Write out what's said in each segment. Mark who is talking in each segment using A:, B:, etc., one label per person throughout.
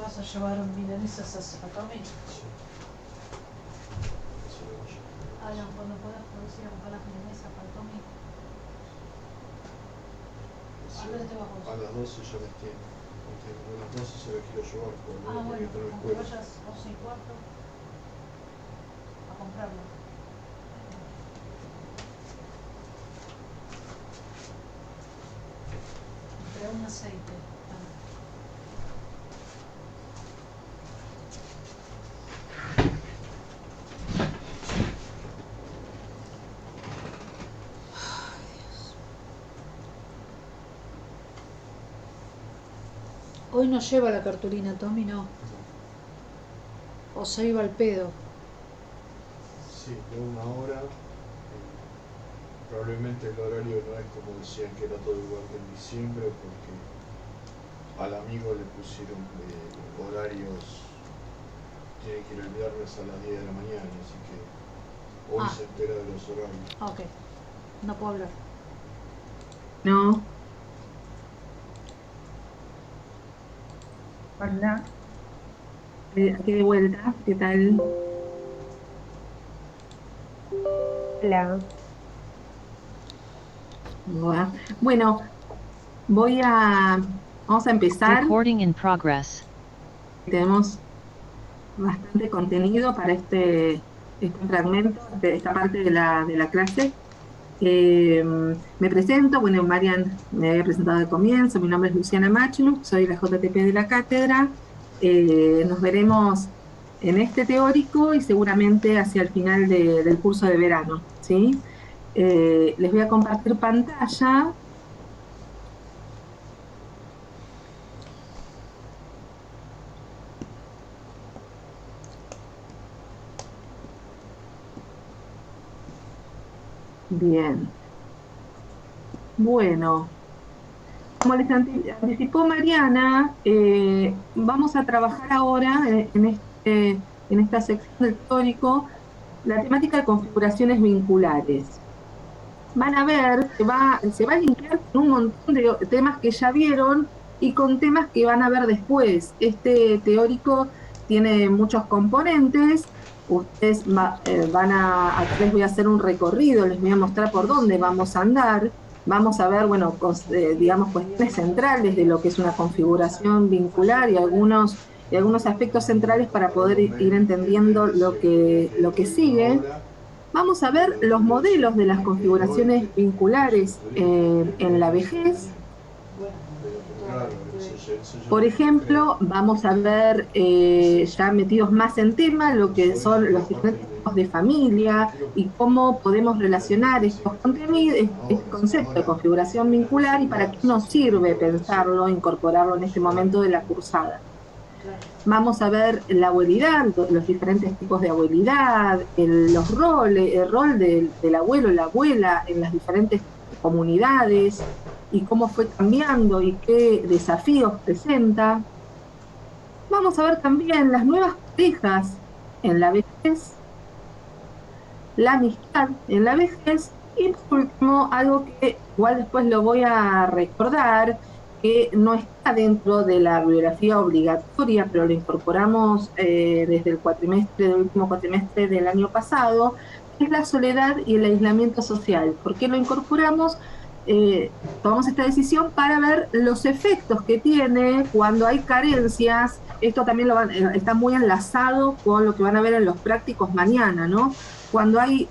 A: vas a llevar milanesas a Tommy?
B: Sí.
A: Alan, cuando puedas producir a buscar las milanesas para Tommy.
B: Sí.
A: ¿A dónde te vas vos?
B: A las 12 ya las tiene. A las 12 se las quiero llevar.
A: Bueno, aunque vayas 11:15 a comprarlo. Trae un aceite. Hoy no lleva la cartulina, Tommy, no. O se iba al pedo.
B: Sí, de 1 hora. Probablemente el horario no es como decían que era todo igual que en diciembre, porque al amigo le pusieron horarios. Tiene que ir el viernes a las 10 de la mañana, así que hoy se entera de los horarios.
A: Ok, no puedo hablar.
C: No. Hola. Aquí de vuelta, ¿qué tal?
D: Hola.
C: Bueno, vamos a empezar.
E: Recording in progress.
C: Tenemos bastante contenido para este fragmento, de esta parte de la clase. Me presento, bueno, Marian me había presentado al comienzo, mi nombre es Luciana Machluk, soy la JTP de la cátedra. Nos veremos en este teórico y seguramente hacia el final del curso de verano, ¿sí? Les voy a compartir pantalla. Bien. Bueno, como les anticipó Mariana, vamos a trabajar ahora en esta sección del teórico la temática de configuraciones vinculares. Van a ver, se va a linkear con un montón de temas que ya vieron y con temas que van a ver después. Este teórico tiene muchos componentes. Ustedes aquí les voy a hacer un recorrido, les voy a mostrar por dónde vamos a andar. Vamos a ver, bueno, digamos, cuestiones centrales de lo que es una configuración vincular y algunos aspectos centrales para poder ir entendiendo lo que sigue. Vamos a ver los modelos de las configuraciones vinculares en la vejez. Por ejemplo, vamos a ver, ya metidos más en tema, lo que son los diferentes tipos de familia y cómo podemos relacionar estos contenidos, este concepto de configuración vincular y para qué nos sirve pensarlo, incorporarlo en este momento de la cursada. Vamos a ver la abuelidad, los diferentes tipos de abuelidad, los roles, el rol del abuelo, la abuela en las diferentes comunidades y cómo fue cambiando y qué desafíos presenta. Vamos a ver también las nuevas parejas en la vejez, la amistad en la vejez y por último algo que igual después lo voy a recordar, que no está dentro de la bibliografía obligatoria, pero lo incorporamos desde el último cuatrimestre del año pasado, que es la soledad y el aislamiento social. ¿Por qué lo incorporamos? Tomamos esta decisión para ver los efectos que tiene cuando hay carencias. Esto también está muy enlazado con lo que van a ver en los prácticos mañana, ¿no? Cuando hay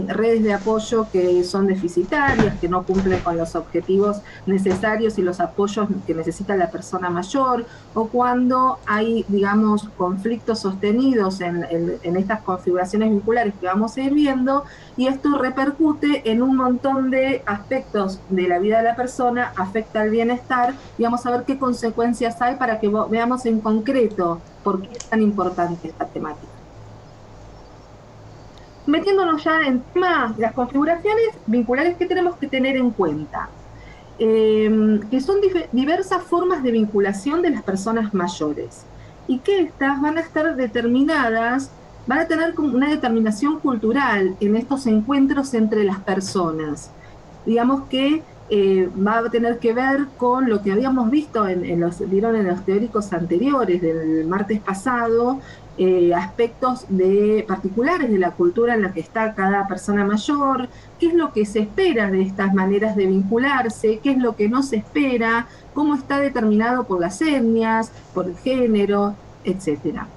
C: redes de apoyo que son deficitarias, que no cumplen con los objetivos necesarios y los apoyos que necesita la persona mayor, o cuando hay, digamos, conflictos sostenidos en estas configuraciones vinculares que vamos a ir viendo, y esto repercute en un montón de aspectos de la vida de la persona, afecta al bienestar, y vamos a ver qué consecuencias hay para que veamos en concreto por qué es tan importante esta temática. Metiéndonos ya en tema, las configuraciones vinculares que tenemos que tener en cuenta, que son diversas formas de vinculación de las personas mayores y que estas van a estar determinadas, van a tener como una determinación cultural en estos encuentros entre las personas. Digamos que va a tener que ver con lo que habíamos visto vieron en los teóricos anteriores del martes pasado, aspectos particulares de la cultura en la que está cada persona mayor, qué es lo que se espera de estas maneras de vincularse, qué es lo que no se espera, cómo está determinado por las etnias, por el género, etcétera.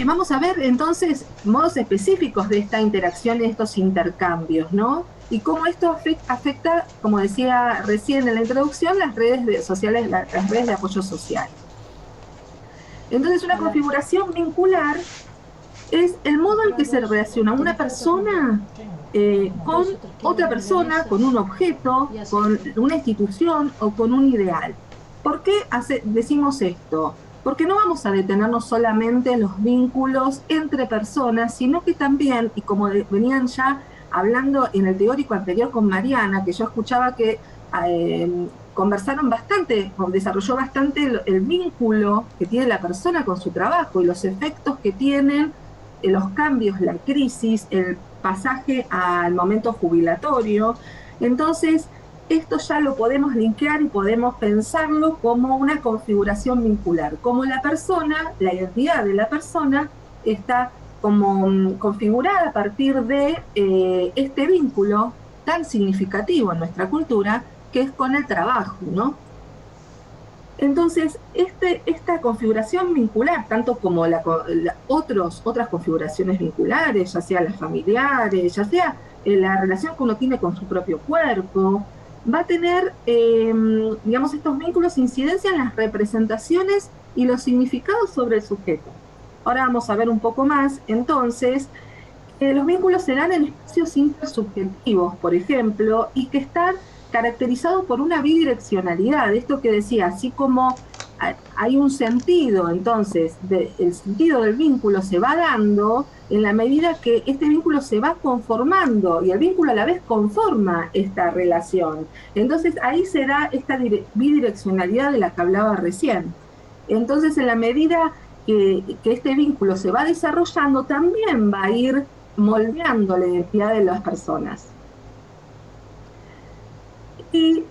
C: Vamos a ver entonces modos específicos de esta interacción y estos intercambios, ¿no? Y cómo esto afecta, como decía recién en la introducción, las redes sociales, las redes de apoyo social. Entonces, una configuración vincular es el modo en que se relaciona una persona con otra persona, con un objeto, con una institución o con un ideal. ¿Por qué decimos esto? Porque no vamos a detenernos solamente en los vínculos entre personas, sino que también, y como venían ya hablando en el teórico anterior con Mariana, que yo escuchaba que conversaron bastante, desarrolló bastante el vínculo que tiene la persona con su trabajo y los efectos que tienen los cambios, la crisis, el pasaje al momento jubilatorio. Entonces, esto ya lo podemos linkear y podemos pensarlo como una configuración vincular, como la persona, la identidad de la persona está como configurada a partir de este vínculo tan significativo en nuestra cultura, que es con el trabajo, ¿no? Entonces, esta configuración vincular, tanto como otras configuraciones vinculares, ya sea las familiares, ya sea la relación que uno tiene con su propio cuerpo, va a tener, digamos, estos vínculos incidencia en las representaciones y los significados sobre el sujeto. Ahora vamos a ver un poco más, entonces, los vínculos se dan en espacios intersubjetivos, por ejemplo, y que están caracterizado por una bidireccionalidad, esto que decía, así como hay un sentido, entonces, el sentido del vínculo se va dando en la medida que este vínculo se va conformando y el vínculo a la vez conforma esta relación. Entonces ahí se da esta bidireccionalidad de la que hablaba recién. Entonces en la medida que este vínculo se va desarrollando, también va a ir moldeando la identidad de las personas. Y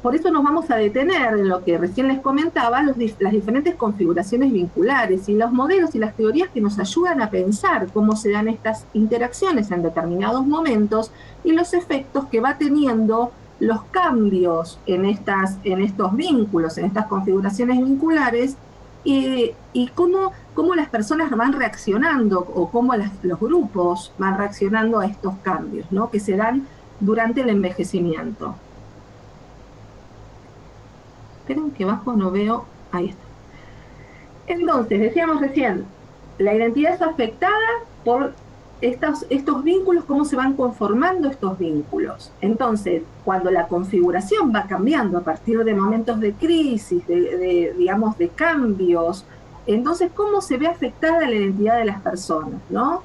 C: por eso nos vamos a detener en lo que recién les comentaba, las diferentes configuraciones vinculares y los modelos y las teorías que nos ayudan a pensar cómo se dan estas interacciones en determinados momentos y los efectos que va teniendo los cambios en estos vínculos, en estas configuraciones vinculares, y cómo las personas van reaccionando o cómo los grupos van reaccionando a estos cambios, ¿no?, que se dan durante el envejecimiento. Esperen que abajo no veo, ahí está. Entonces, decíamos recién, la identidad es afectada por estos vínculos, cómo se van conformando estos vínculos. Entonces, cuando la configuración va cambiando a partir de momentos de crisis, digamos, de cambios, entonces, ¿cómo se ve afectada la identidad de las personas, ¿no?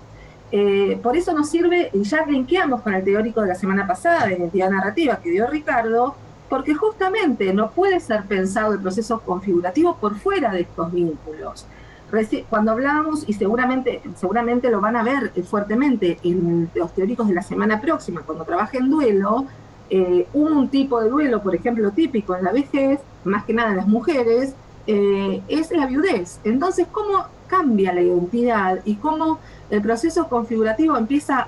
C: Por eso nos sirve, y ya linkeamos con el teórico de la semana pasada, de identidad narrativa que dio Ricardo, porque justamente no puede ser pensado el proceso configurativo por fuera de estos vínculos. Cuando hablábamos, y seguramente lo van a ver fuertemente en los teóricos de la semana próxima, cuando trabajen duelo, un tipo de duelo, por ejemplo, típico en la vejez, más que nada en las mujeres, es la viudez. Entonces, ¿cómo cambia la identidad y cómo el proceso configurativo empieza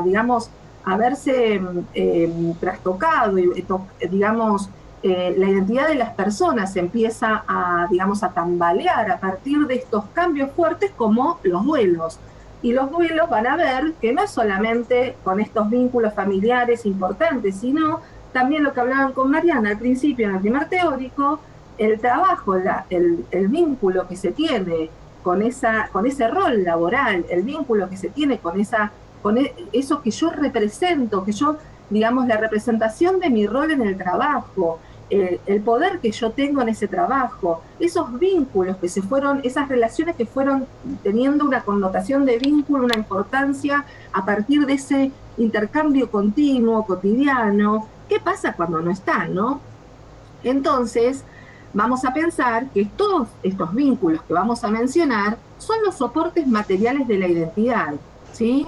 C: digamos, a verse trastocado y, digamos, la identidad de las personas empieza digamos, a tambalear a partir de estos cambios fuertes como los duelos. Y los duelos van a ver que no es solamente con estos vínculos familiares importantes, sino también lo que hablaban con Mariana al principio en el primer teórico, el trabajo, el vínculo que se tiene con ese rol laboral, el vínculo que se tiene con eso que yo represento, digamos, la representación de mi rol en el trabajo, el poder que yo tengo en ese trabajo, esos vínculos esas relaciones que fueron teniendo una connotación de vínculo, una importancia a partir de ese intercambio continuo, cotidiano. ¿Qué pasa cuando no está, no? Entonces, vamos a pensar que todos estos vínculos que vamos a mencionar son los soportes materiales de la identidad, ¿sí?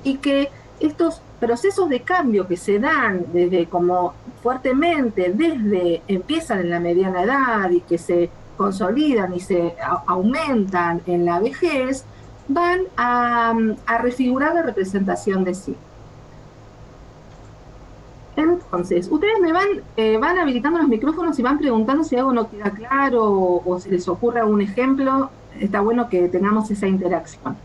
C: Y que estos procesos de cambio que se dan desde como fuertemente, desde empiezan en la mediana edad y que se consolidan y se aumentan en la vejez, van a refigurar la representación de sí. Entonces, ustedes me van habilitando los micrófonos y van preguntando si algo no queda claro o si les ocurre algún ejemplo. Está bueno que tengamos esa interacción.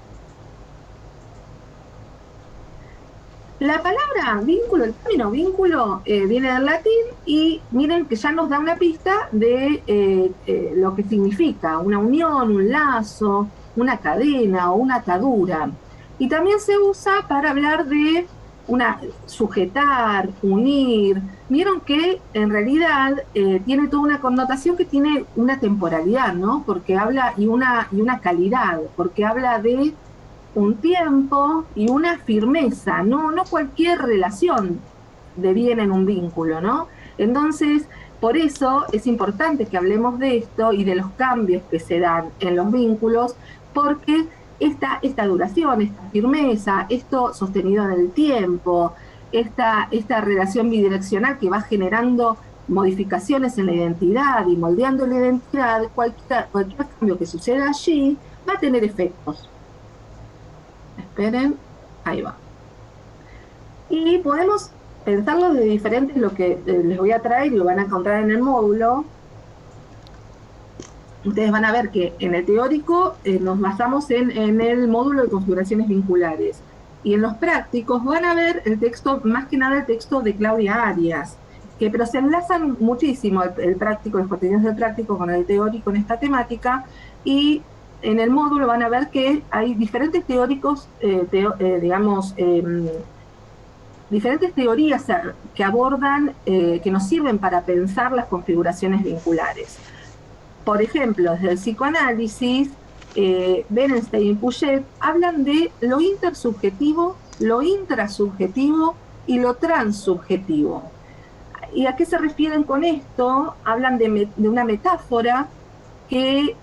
C: La palabra vínculo, el término vínculo, viene del latín y miren que ya nos da una pista de lo que significa una unión, un lazo, una cadena o una atadura. Y también se usa para hablar de sujetar, unir. Vieron que en realidad tiene toda una connotación que tiene una temporalidad, ¿no? Porque habla, y una calidad, porque habla de un tiempo y una firmeza, no cualquier relación deviene en un vínculo, ¿no? Entonces, por eso es importante que hablemos de esto y de los cambios que se dan en los vínculos, porque esta duración, esta firmeza, esto sostenido en el tiempo, esta relación bidireccional que va generando modificaciones en la identidad y moldeando la identidad, cualquier cambio que suceda allí va a tener efectos. Esperen, ahí va. Y podemos pensarlo de diferentes, lo que les voy a traer y lo van a encontrar en el módulo. Ustedes van a ver que en el teórico nos basamos en el módulo de configuraciones vinculares. Y en los prácticos van a ver el texto, más que nada el texto de Claudia Arias, pero se enlazan muchísimo el práctico, los contenidos del práctico con el teórico en esta temática, y en el módulo van a ver que hay diferentes teóricos, diferentes teorías que abordan, que nos sirven para pensar las configuraciones vinculares. Por ejemplo, desde el psicoanálisis, Berenstein y Puget hablan de lo intersubjetivo, lo intrasubjetivo y lo transsubjetivo. ¿Y a qué se refieren con esto? Hablan de una metáfora que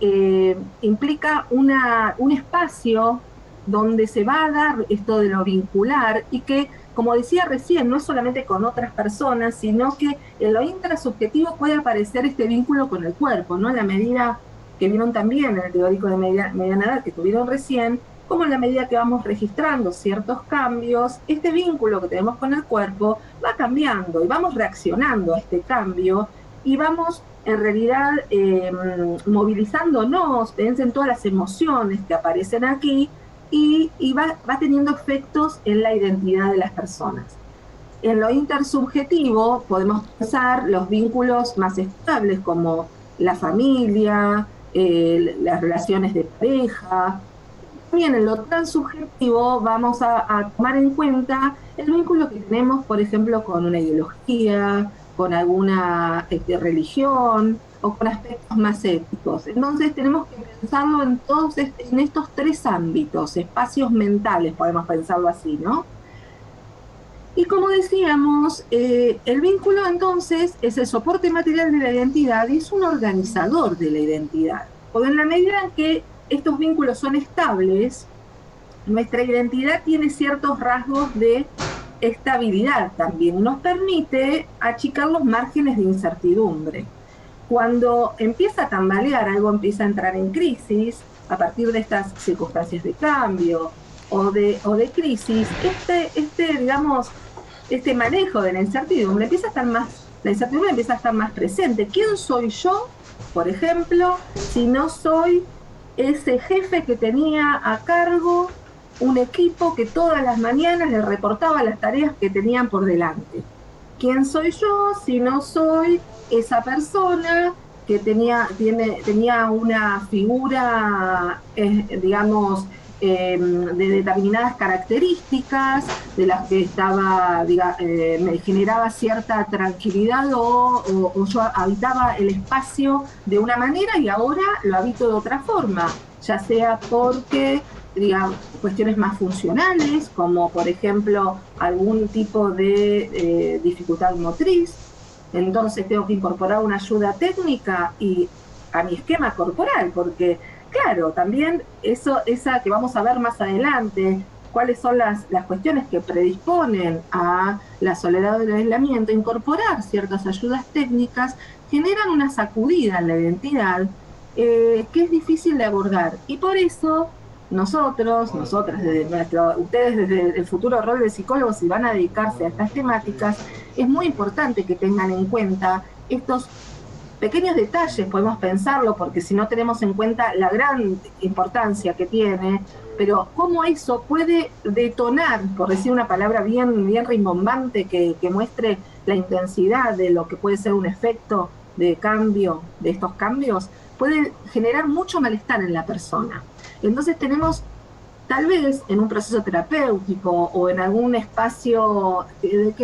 C: implica un espacio donde se va a dar esto de lo vincular y que, como decía recién, no es solamente con otras personas, sino que en lo intrasubjetivo puede aparecer este vínculo con el cuerpo, ¿no? En la medida que vieron también en el teórico de mediana edad que tuvieron recién, como en la medida que vamos registrando ciertos cambios, este vínculo que tenemos con el cuerpo va cambiando y vamos reaccionando a este cambio y vamos en realidad movilizándonos, piensen todas las emociones que aparecen aquí y va teniendo efectos en la identidad de las personas. En lo intersubjetivo podemos pensar los vínculos más estables como la familia, las relaciones de pareja. También en lo transsubjetivo vamos a tomar en cuenta el vínculo que tenemos, por ejemplo, con una ideología, con alguna religión o con aspectos más éticos. Entonces tenemos que pensarlo en estos tres ámbitos, espacios mentales, podemos pensarlo así, ¿no? Y como decíamos, el vínculo entonces es el soporte material de la identidad y es un organizador de la identidad. Porque en la medida en que estos vínculos son estables, nuestra identidad tiene ciertos rasgos de estabilidad también, nos permite achicar los márgenes de incertidumbre. Cuando empieza a tambalear, algo empieza a entrar en crisis, a partir de estas circunstancias de cambio o de crisis, este manejo de la incertidumbre la incertidumbre empieza a estar más presente. ¿Quién soy yo, por ejemplo, si no soy ese jefe que tenía a cargo un equipo que todas las mañanas le reportaba las tareas que tenían por delante? ¿Quién soy yo si no soy esa persona que tenía una figura, de determinadas características, de las que me generaba cierta tranquilidad o yo habitaba el espacio de una manera y ahora lo habito de otra forma, ya sea porque cuestiones más funcionales, como por ejemplo algún tipo de dificultad motriz, entonces tengo que incorporar una ayuda técnica y a mi esquema corporal, porque claro, también esa que vamos a ver más adelante, cuáles son las cuestiones que predisponen a la soledad o el aislamiento, incorporar ciertas ayudas técnicas generan una sacudida en la identidad que es difícil de abordar. Y por eso nosotros, nosotras, ustedes desde el futuro rol de psicólogos, si van a dedicarse a estas temáticas, es muy importante que tengan en cuenta estos pequeños detalles, podemos pensarlo, porque si no tenemos en cuenta la gran importancia que tiene, pero cómo eso puede detonar, por decir una palabra bien rimbombante, que muestre la intensidad de lo que puede ser un efecto de cambio, de estos cambios, puede generar mucho malestar en la persona. Entonces tenemos, tal vez en un proceso terapéutico o en algún espacio el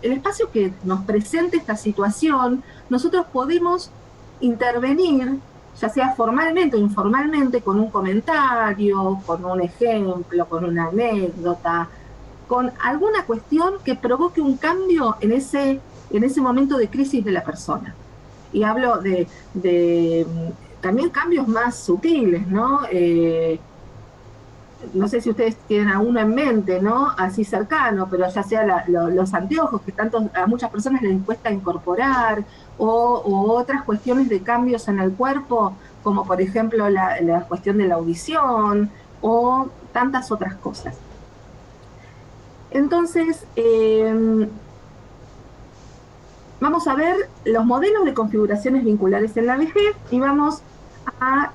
C: espacio que nos presente esta situación, nosotros podemos intervenir, ya sea formalmente o informalmente, con un comentario, con un ejemplo, con una anécdota, con alguna cuestión que provoque un cambio en ese momento de crisis de la persona. Y hablo de también cambios más sutiles, ¿no? No sé si ustedes tienen a uno en mente, ¿no? Así cercano, pero ya sea los anteojos que a muchas personas les cuesta incorporar, o otras cuestiones de cambios en el cuerpo, como por ejemplo la cuestión de la audición, o tantas otras cosas. Entonces, vamos a ver los modelos de configuraciones vinculares en la vejez y vamos a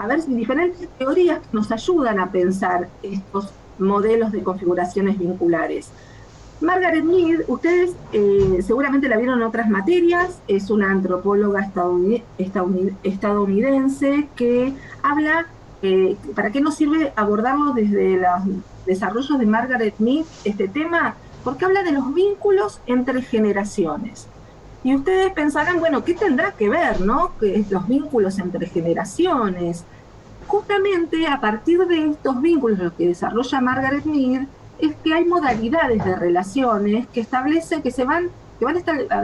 C: ver si diferentes teorías nos ayudan a pensar estos modelos de configuraciones vinculares. Margaret Mead, ustedes seguramente la vieron en otras materias, es una antropóloga estadounidense que habla, ¿para qué nos sirve abordarlo desde los desarrollos de Margaret Mead este tema? Porque habla de los vínculos entre generaciones. Y ustedes pensarán, bueno, ¿qué tendrá que ver, no? Los vínculos entre generaciones. Justamente a partir de estos vínculos, lo que desarrolla Margaret Mead, es que hay modalidades de relaciones que establecen, que van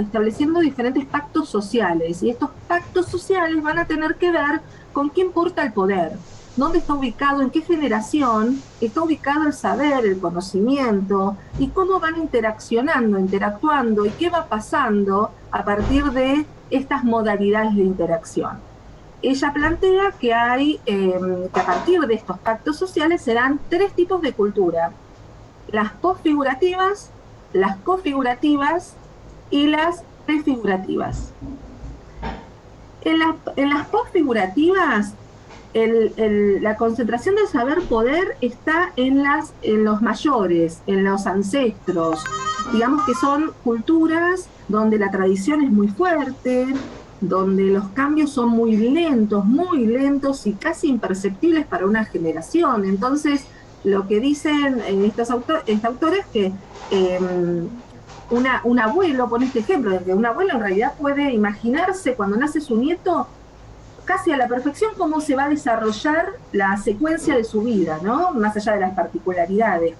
C: estableciendo diferentes pactos sociales. Y estos pactos sociales van a tener que ver con quién porta el poder. ¿Dónde está ubicado, en qué generación está ubicado el saber, el conocimiento, y cómo van interactuando, y qué va pasando a partir de estas modalidades de interacción? Ella plantea que que a partir de estos pactos sociales serán 3 tipos de cultura: las posfigurativas, las configurativas y las prefigurativas. En las posfigurativas, la concentración del saber-poder está en los mayores, en los ancestros. Digamos que son culturas donde la tradición es muy fuerte, donde los cambios son muy lentos y casi imperceptibles para una generación. Entonces, lo que dicen estos autores es que un abuelo, pone este ejemplo, de que un abuelo en realidad puede imaginarse cuando nace su nieto casi a la perfección cómo se va a desarrollar la secuencia de su vida, ¿no? Más allá de las particularidades,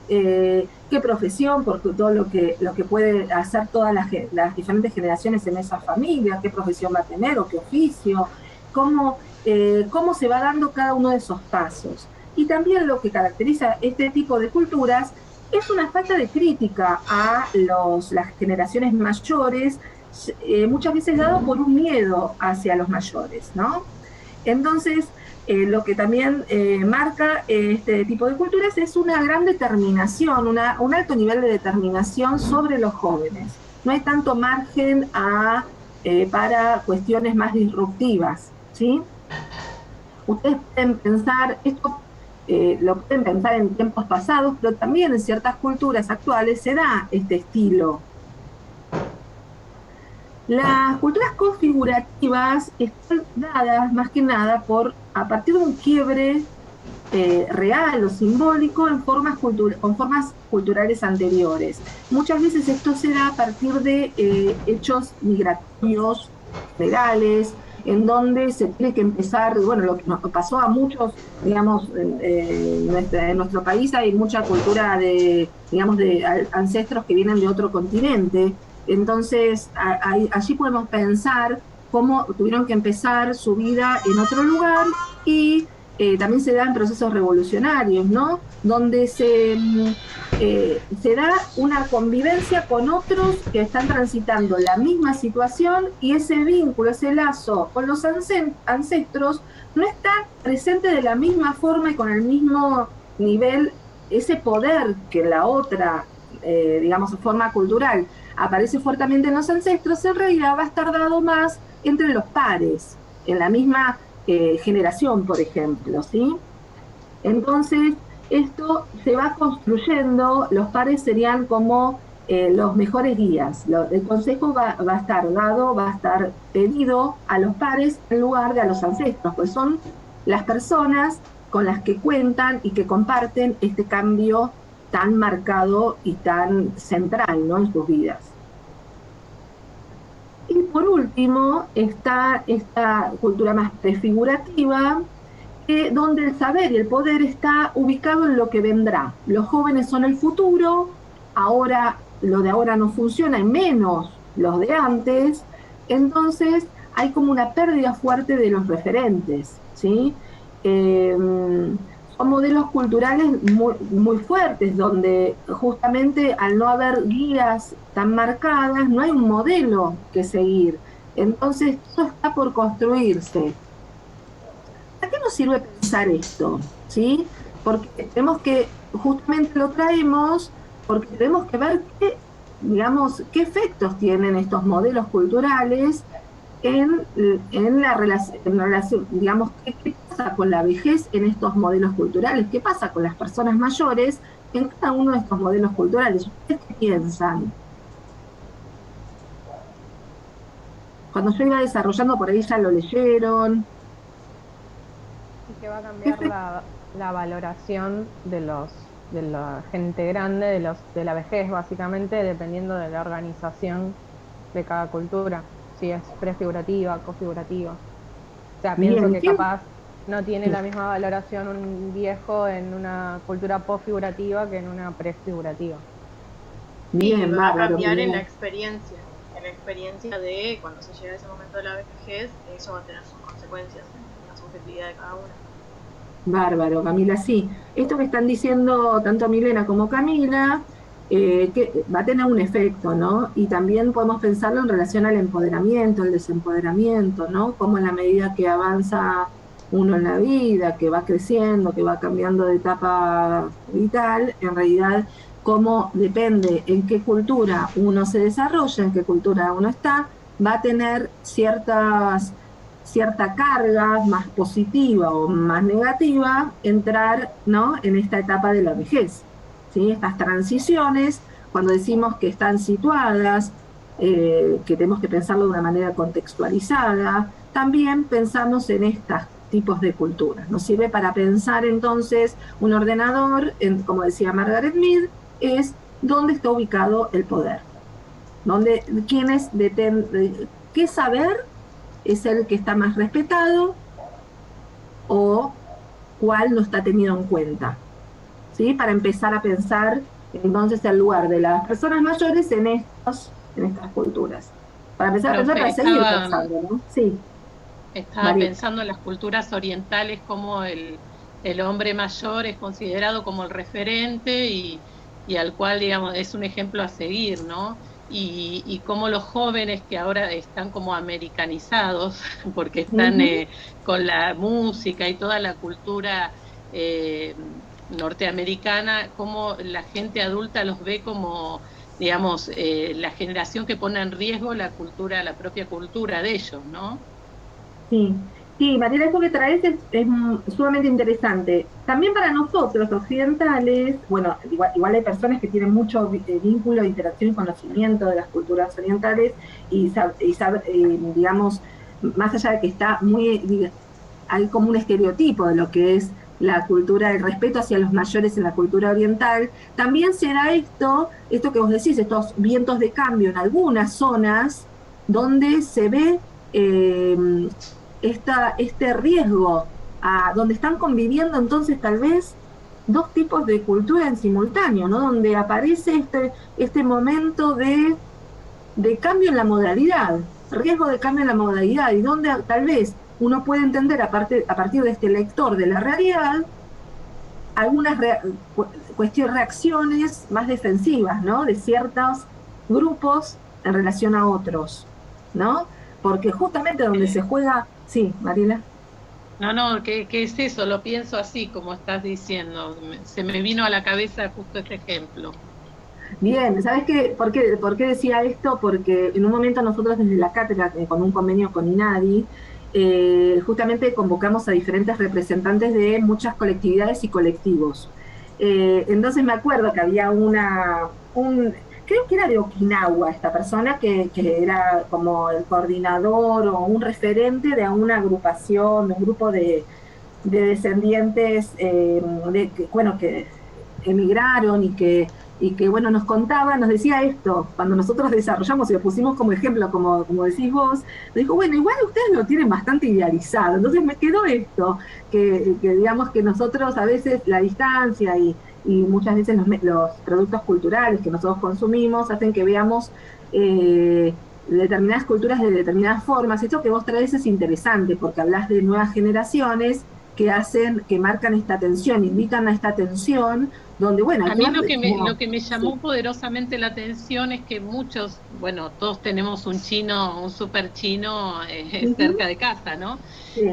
C: qué profesión, por todo lo que puede hacer todas las diferentes generaciones en esa familia, qué profesión va a tener o qué oficio, cómo se va dando cada uno de esos pasos. Y también lo que caracteriza este tipo de culturas es una falta de crítica a las generaciones mayores, muchas veces dado por un miedo hacia los mayores, ¿no? Entonces, lo que también marca este tipo de culturas es una gran determinación, un alto nivel de determinación sobre los jóvenes. No hay tanto margen para cuestiones más disruptivas, ¿sí? Ustedes pueden pensar, esto lo pueden pensar en tiempos pasados, pero también en ciertas culturas actuales se da este estilo. Las culturas configurativas están dadas más que nada a partir de un quiebre real o simbólico con formas culturales anteriores. Muchas veces esto se da a partir de hechos migratorios legales, en donde se tiene que empezar, bueno, lo que nos pasó a muchos, digamos, en nuestro país hay mucha cultura de ancestros que vienen de otro continente. Entonces, allí podemos pensar cómo tuvieron que empezar su vida en otro lugar y también se da en procesos revolucionarios, ¿no? Donde se da una convivencia con otros que están transitando la misma situación y ese vínculo, ese lazo con los ancestros no está presente de la misma forma y con el mismo nivel, ese poder que la otra, digamos, forma cultural aparece fuertemente en los ancestros, en realidad va a estar dado más entre los pares, en la misma generación, por ejemplo, ¿sí? Entonces, esto se va construyendo, los pares serían como los mejores guías. El consejo va a estar dado, va a estar pedido a los pares en lugar de a los ancestros, pues son las personas con las que cuentan y que comparten este cambio tan marcado y tan central, ¿no?, en sus vidas. Y por último está esta cultura más prefigurativa, donde el saber y el poder está ubicado en lo que vendrá. Los jóvenes son el futuro, ahora lo de ahora no funciona, y menos los de antes, entonces hay como una pérdida fuerte de los referentes, ¿sí? Son modelos culturales muy fuertes, donde justamente al no haber guías tan marcadas, no hay un modelo que seguir. Entonces, todo está por construirse. ¿Para qué nos sirve pensar esto? ¿Sí? Porque tenemos que, justamente lo traemos, porque tenemos que ver digamos, qué efectos tienen estos modelos culturales en la relación, digamos, qué pasa con la vejez en estos modelos culturales, qué pasa con las personas mayores en cada uno de estos modelos culturales. ¿Ustedes qué piensan? Cuando yo iba desarrollando, por ahí ya lo leyeron.
D: Y que va a cambiar la valoración de la gente grande, de la vejez, básicamente, dependiendo de la organización de cada cultura, si es prefigurativa, configurativa. O sea, pienso que capaz no tiene la misma valoración un viejo en una cultura postfigurativa que en una prefigurativa.
E: Bien, va a cambiar en la experiencia de cuando se llega a ese momento de la vejez, eso va a tener sus consecuencias en la subjetividad de cada uno.
C: Bárbaro, Camila, sí. Esto que están diciendo tanto Milena como Camila, que va a tener un efecto, ¿no? Y también podemos pensarlo en relación al empoderamiento, al desempoderamiento, ¿no? Como en la medida que avanza uno en la vida, que va creciendo, que va cambiando de etapa vital, en realidad cómo depende en qué cultura uno se desarrolla, en qué cultura uno está, va a tener cierta carga más positiva o más negativa entrar, ¿no?, en esta etapa de la vejez, ¿sí? Estas transiciones, cuando decimos que están situadas, que tenemos que pensarlo de una manera contextualizada, también pensamos en estos tipos de culturas. Nos sirve para pensar entonces un ordenador, como decía Margaret Mead, es dónde está ubicado el poder, qué saber es el que está más respetado o cuál no está tenido en cuenta, ¿sí? Para empezar a pensar entonces el lugar de las personas mayores en estas culturas. Para empezar a pensar, para seguir pensando, ¿no? Sí.
F: Estaba pensando en las culturas orientales, como el hombre mayor es considerado como el referente y al cual, digamos, es un ejemplo a seguir, ¿no? Y como los jóvenes que ahora están como americanizados, porque están con la música y toda la cultura norteamericana, como la gente adulta los ve como, digamos, la generación que pone en riesgo la propia cultura de ellos, ¿no?
C: Sí. Sí, Mariela, esto que traes es sumamente interesante. También para nosotros, occidentales, bueno, igual hay personas que tienen mucho vínculo, interacción y conocimiento de las culturas orientales y digamos, más allá de que hay como un estereotipo de lo que es la cultura, el respeto hacia los mayores en la cultura oriental, también se da esto que vos decís, estos vientos de cambio en algunas zonas donde se ve este riesgo, donde están conviviendo entonces tal vez dos tipos de cultura en simultáneo, ¿no? Donde aparece este momento de cambio en la modalidad, riesgo de cambio en la modalidad, y donde tal vez uno puede entender a partir de este lector de la realidad algunas reacciones más defensivas, ¿no? De ciertos grupos en relación a otros, ¿no? Porque justamente donde se juega... Sí, Mariela.
F: No, ¿qué es eso? Lo pienso así, como estás diciendo. Se me vino a la cabeza justo este ejemplo.
C: Bien, ¿sabes qué? ¿Por qué decía esto? Porque en un momento nosotros desde la cátedra, con un convenio con INADI, justamente convocamos a diferentes representantes de muchas colectividades y colectivos. Entonces me acuerdo que había creo que era de Okinawa esta persona, que era como el coordinador o un referente de una agrupación, un grupo de descendientes que emigraron y que bueno, nos contaba, nos decía esto, cuando nosotros desarrollamos y lo pusimos como ejemplo, como decís vos, nos dijo, bueno, igual ustedes lo tienen bastante idealizado, entonces me quedó esto, que digamos que nosotros a veces la distancia y muchas veces los productos culturales que nosotros consumimos hacen que veamos determinadas culturas de determinadas formas. Esto que vos traes es interesante, porque hablas de nuevas generaciones que marcan esta tensión, invitan a esta tensión, donde, bueno...
F: A mí lo que me llamó poderosamente la atención es que muchos, bueno, todos tenemos un super chino cerca de casa, ¿no? Sí.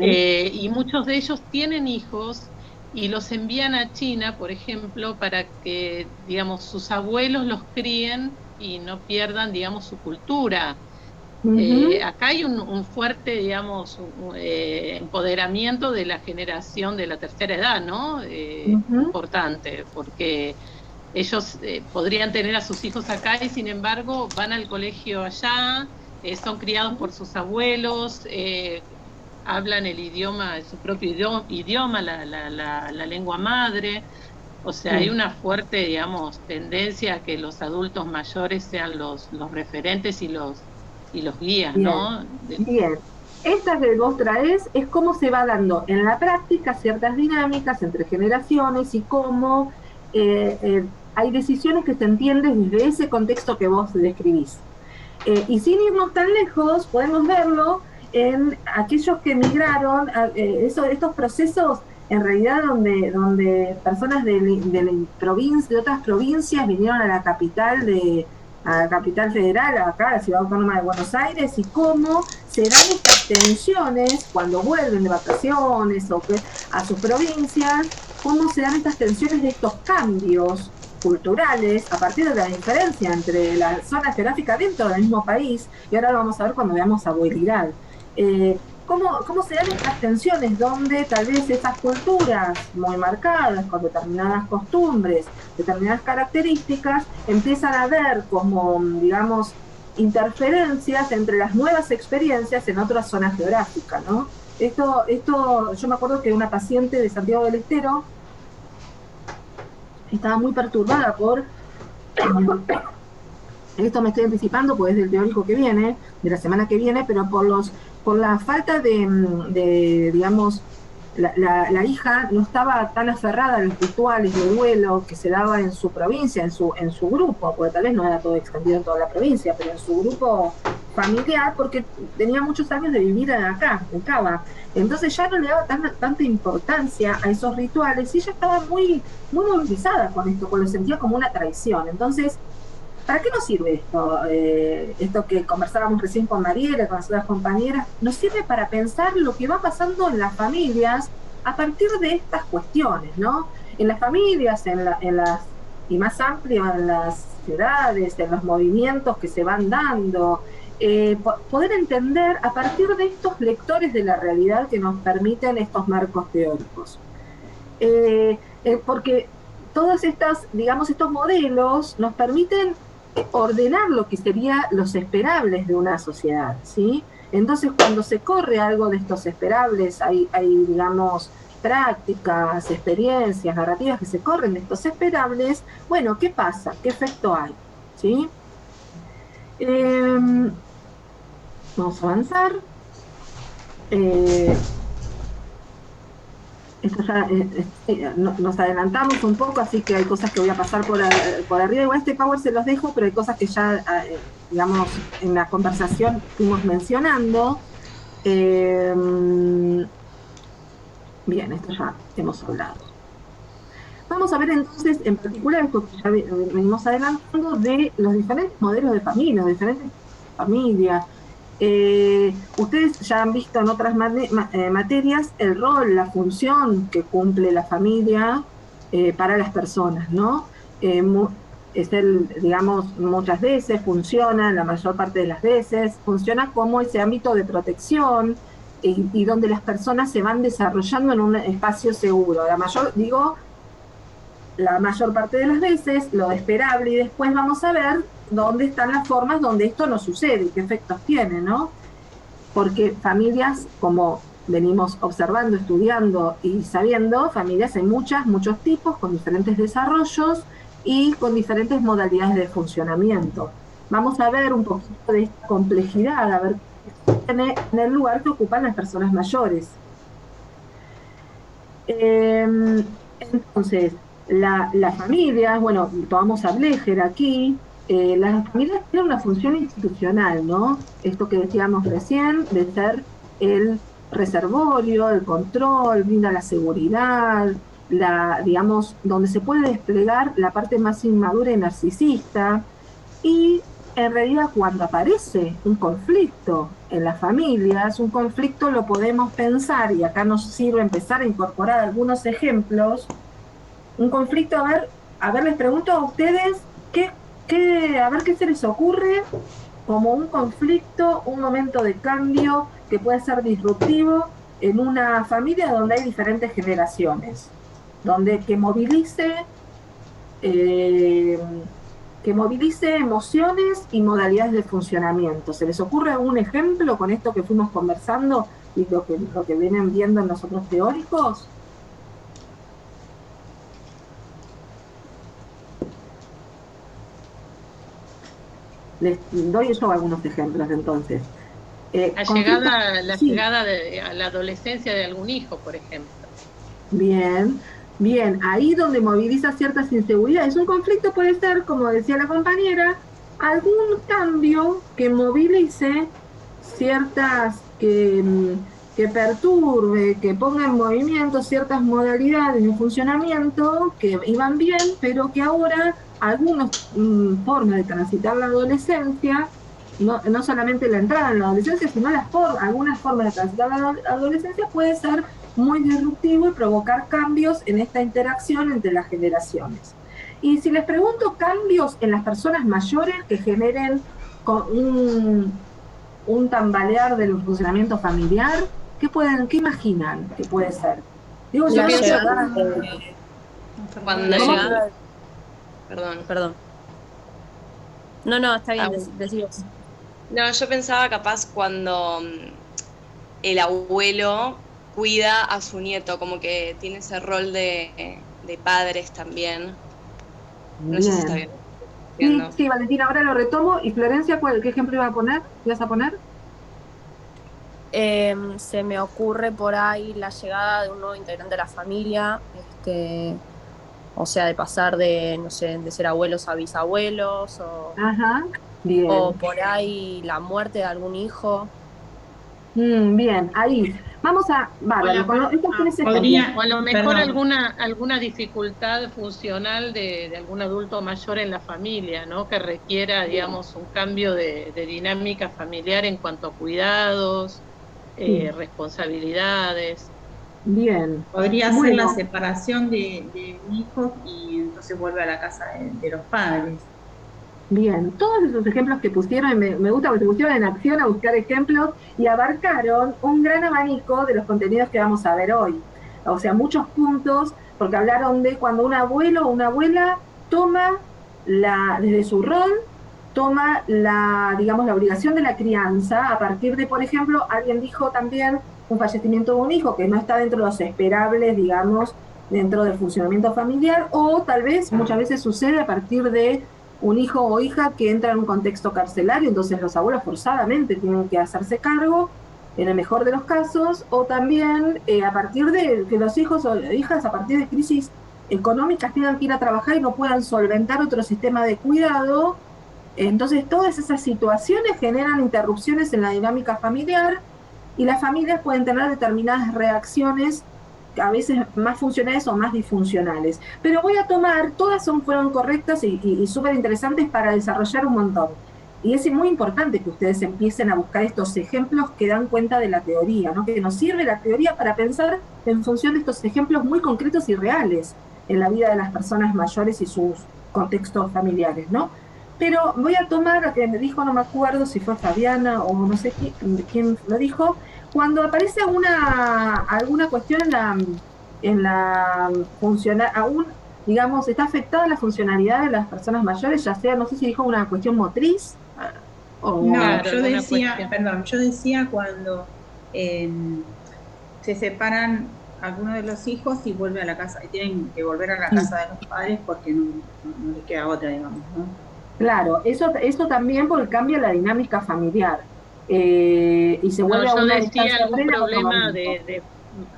F: Y muchos de ellos tienen hijos y los envían a China, por ejemplo, para que, digamos, sus abuelos los críen y no pierdan, digamos, su cultura. Acá hay un fuerte, digamos, empoderamiento de la generación de la tercera edad, ¿no? Importante, porque ellos podrían tener a sus hijos acá y sin embargo van al colegio allá, son criados por sus abuelos, hablan el idioma, su propio idioma, la lengua madre. O sea, hay una fuerte, digamos, tendencia a que los adultos mayores sean los referentes y los guías, bien, ¿no?
C: Bien. Esta que vos traes es cómo se va dando en la práctica ciertas dinámicas entre generaciones y cómo hay decisiones que se entienden desde ese contexto que vos describís. Y sin irnos tan lejos, podemos verlo en aquellos que emigraron, estos procesos en realidad donde personas de otras provincias vinieron a la capital federal, acá, la Ciudad Autónoma de Buenos Aires, y cómo se dan estas tensiones cuando vuelven de vacaciones o a sus provincias, cómo se dan estas tensiones de estos cambios culturales a partir de la diferencia entre la zona geográfica dentro del mismo país, y ahora lo vamos a ver cuando veamos a Boirilal. ¿Cómo se dan estas tensiones donde tal vez esas culturas muy marcadas, con determinadas costumbres, determinadas características, empiezan a ver como, digamos, interferencias entre las nuevas experiencias en otras zonas geográficas, ¿no? Esto, yo me acuerdo que una paciente de Santiago del Estero estaba muy perturbada por... Esto me estoy anticipando, pues es del teórico que viene, de la semana que viene, pero por la falta de digamos, la hija no estaba tan aferrada a los rituales de duelo que se daba en su provincia, en su grupo, porque tal vez no era todo extendido en toda la provincia, pero en su grupo familiar, porque tenía muchos años de vivir acá, en Cava. Entonces ya no le daba tanta importancia a esos rituales y ella estaba muy, muy movilizada con esto, porque lo sentía como una traición. Entonces, ¿para qué nos sirve esto? Esto que conversábamos recién con Mariela, con las otras compañeras, nos sirve para pensar lo que va pasando en las familias a partir de estas cuestiones, ¿no? En las familias, y más amplio en las ciudades, en los movimientos que se van dando, poder entender a partir de estos lectores de la realidad que nos permiten estos marcos teóricos. Porque todos estos modelos nos permiten ordenar lo que serían los esperables de una sociedad, ¿sí? Entonces, cuando se corre algo de estos esperables, hay digamos, prácticas, experiencias, narrativas que se corren de estos esperables, bueno, ¿qué pasa? ¿Qué efecto hay? ¿Sí? Vamos a avanzar. Esto ya, nos adelantamos un poco, así que hay cosas que voy a pasar por arriba. Igual este power se los dejo, pero hay cosas que ya, digamos, en la conversación fuimos mencionando. Bien, esto ya hemos hablado. Vamos a ver entonces, en particular, esto que ya venimos adelantando, de los diferentes modelos de familia, los diferentes familias. Ustedes ya han visto en otras materias el rol, la función que cumple la familia para las personas, ¿no? Es digamos, muchas veces funciona, la mayor parte de las veces, funciona como ese ámbito de protección y donde las personas se van desarrollando en un espacio seguro. La mayor parte de las veces, lo esperable, y después vamos a ver dónde están las formas donde esto no sucede y qué efectos tiene, ¿no? Porque familias, como venimos observando, estudiando y sabiendo, familias hay muchos tipos, con diferentes desarrollos y con diferentes modalidades de funcionamiento. Vamos a ver un poquito de esta complejidad, a ver qué tiene en el lugar que ocupan las personas mayores. Entonces, las familias, bueno, tomamos a Blecher aquí, las familias tienen una función institucional, ¿no? Esto que decíamos recién, de ser el reservorio, el control, brinda la seguridad, digamos, donde se puede desplegar la parte más inmadura y narcisista. Y en realidad cuando aparece un conflicto en las familias, un conflicto lo podemos pensar, y acá nos sirve empezar a incorporar algunos ejemplos. Un conflicto, a ver, les pregunto a ustedes, a ver qué se les ocurre como un conflicto, un momento de cambio que puede ser disruptivo en una familia donde hay diferentes generaciones, que movilice emociones y modalidades de funcionamiento. ¿Se les ocurre algún ejemplo con esto que fuimos conversando y lo que vienen viendo en los otros teóricos? Les doy yo algunos ejemplos entonces.
F: La llegada a la adolescencia de algún hijo, por ejemplo.
C: Bien, ahí donde moviliza ciertas inseguridades. Un conflicto puede ser, como decía la compañera, algún cambio que movilice ciertas, que perturbe, que ponga en movimiento ciertas modalidades de funcionamiento que iban bien, pero que ahora algunas formas de transitar la adolescencia, no solamente la entrada en la adolescencia, sino algunas formas de transitar la adolescencia puede ser muy disruptivo y provocar cambios en esta interacción entre las generaciones. Y si les pregunto cambios en las personas mayores que generen un tambalear del funcionamiento familiar, ¿qué imaginan que puede ser? Digo, yo
G: cuando llega... Perdón. No, está bien, decimos. No, yo pensaba capaz cuando el abuelo cuida a su nieto, como que tiene ese rol de padres también. No sé si está bien.
C: Sí, Valentina, ahora lo retomo. ¿Y Florencia, qué ejemplo ibas a poner?
H: Se me ocurre por ahí la llegada de un nuevo integrante de la familia, o sea, de pasar de, no sé, de ser abuelos a bisabuelos, o por ahí la muerte de algún hijo.
C: Bien, ahí. Vamos a...
F: o a lo mejor alguna dificultad funcional de algún adulto mayor en la familia, ¿no? Que requiera, digamos, un cambio de dinámica familiar en cuanto a cuidados, responsabilidades.
C: Bien.
I: Podría ser la separación de un hijo y entonces vuelve a la casa de los padres.
C: Bien, todos esos ejemplos que pusieron, me gusta porque se pusieron en acción a buscar ejemplos y abarcaron un gran abanico de los contenidos que vamos a ver hoy. O sea, muchos puntos, porque hablaron de cuando un abuelo o una abuela toma desde su rol, toma la obligación de la crianza a partir de, por ejemplo, alguien dijo también un fallecimiento de un hijo que no está dentro de los esperables, digamos, dentro del funcionamiento familiar, o tal vez muchas veces sucede a partir de un hijo o hija que entra en un contexto carcelario, entonces los abuelos forzadamente tienen que hacerse cargo, en el mejor de los casos, o también a partir de que los hijos o hijas, a partir de crisis económicas, tengan que ir a trabajar y no puedan solventar otro sistema de cuidado. Entonces todas esas situaciones generan interrupciones en la dinámica familiar y las familias pueden tener determinadas reacciones, a veces más funcionales o más disfuncionales. Pero voy a tomar, todas fueron correctas y súper interesantes para desarrollar un montón. Y es muy importante que ustedes empiecen a buscar estos ejemplos que dan cuenta de la teoría, ¿no? Que nos sirve la teoría para pensar en función de estos ejemplos muy concretos y reales en la vida de las personas mayores y sus contextos familiares, ¿no? Pero voy a tomar lo que me dijo, no me acuerdo si fue Fabiana o no sé quién lo dijo, cuando aparece alguna cuestión en la funcional, aún, digamos, está afectada la funcionalidad de las personas mayores, ya sea, no sé si dijo una cuestión motriz.
I: No, claro, yo decía cuando se separan algunos de los hijos y vuelve a la casa, y tienen que volver a la casa de los padres porque no les queda otra, digamos, ¿no?
C: Claro, eso también porque cambia la dinámica familiar. Y se vuelve
F: yo decía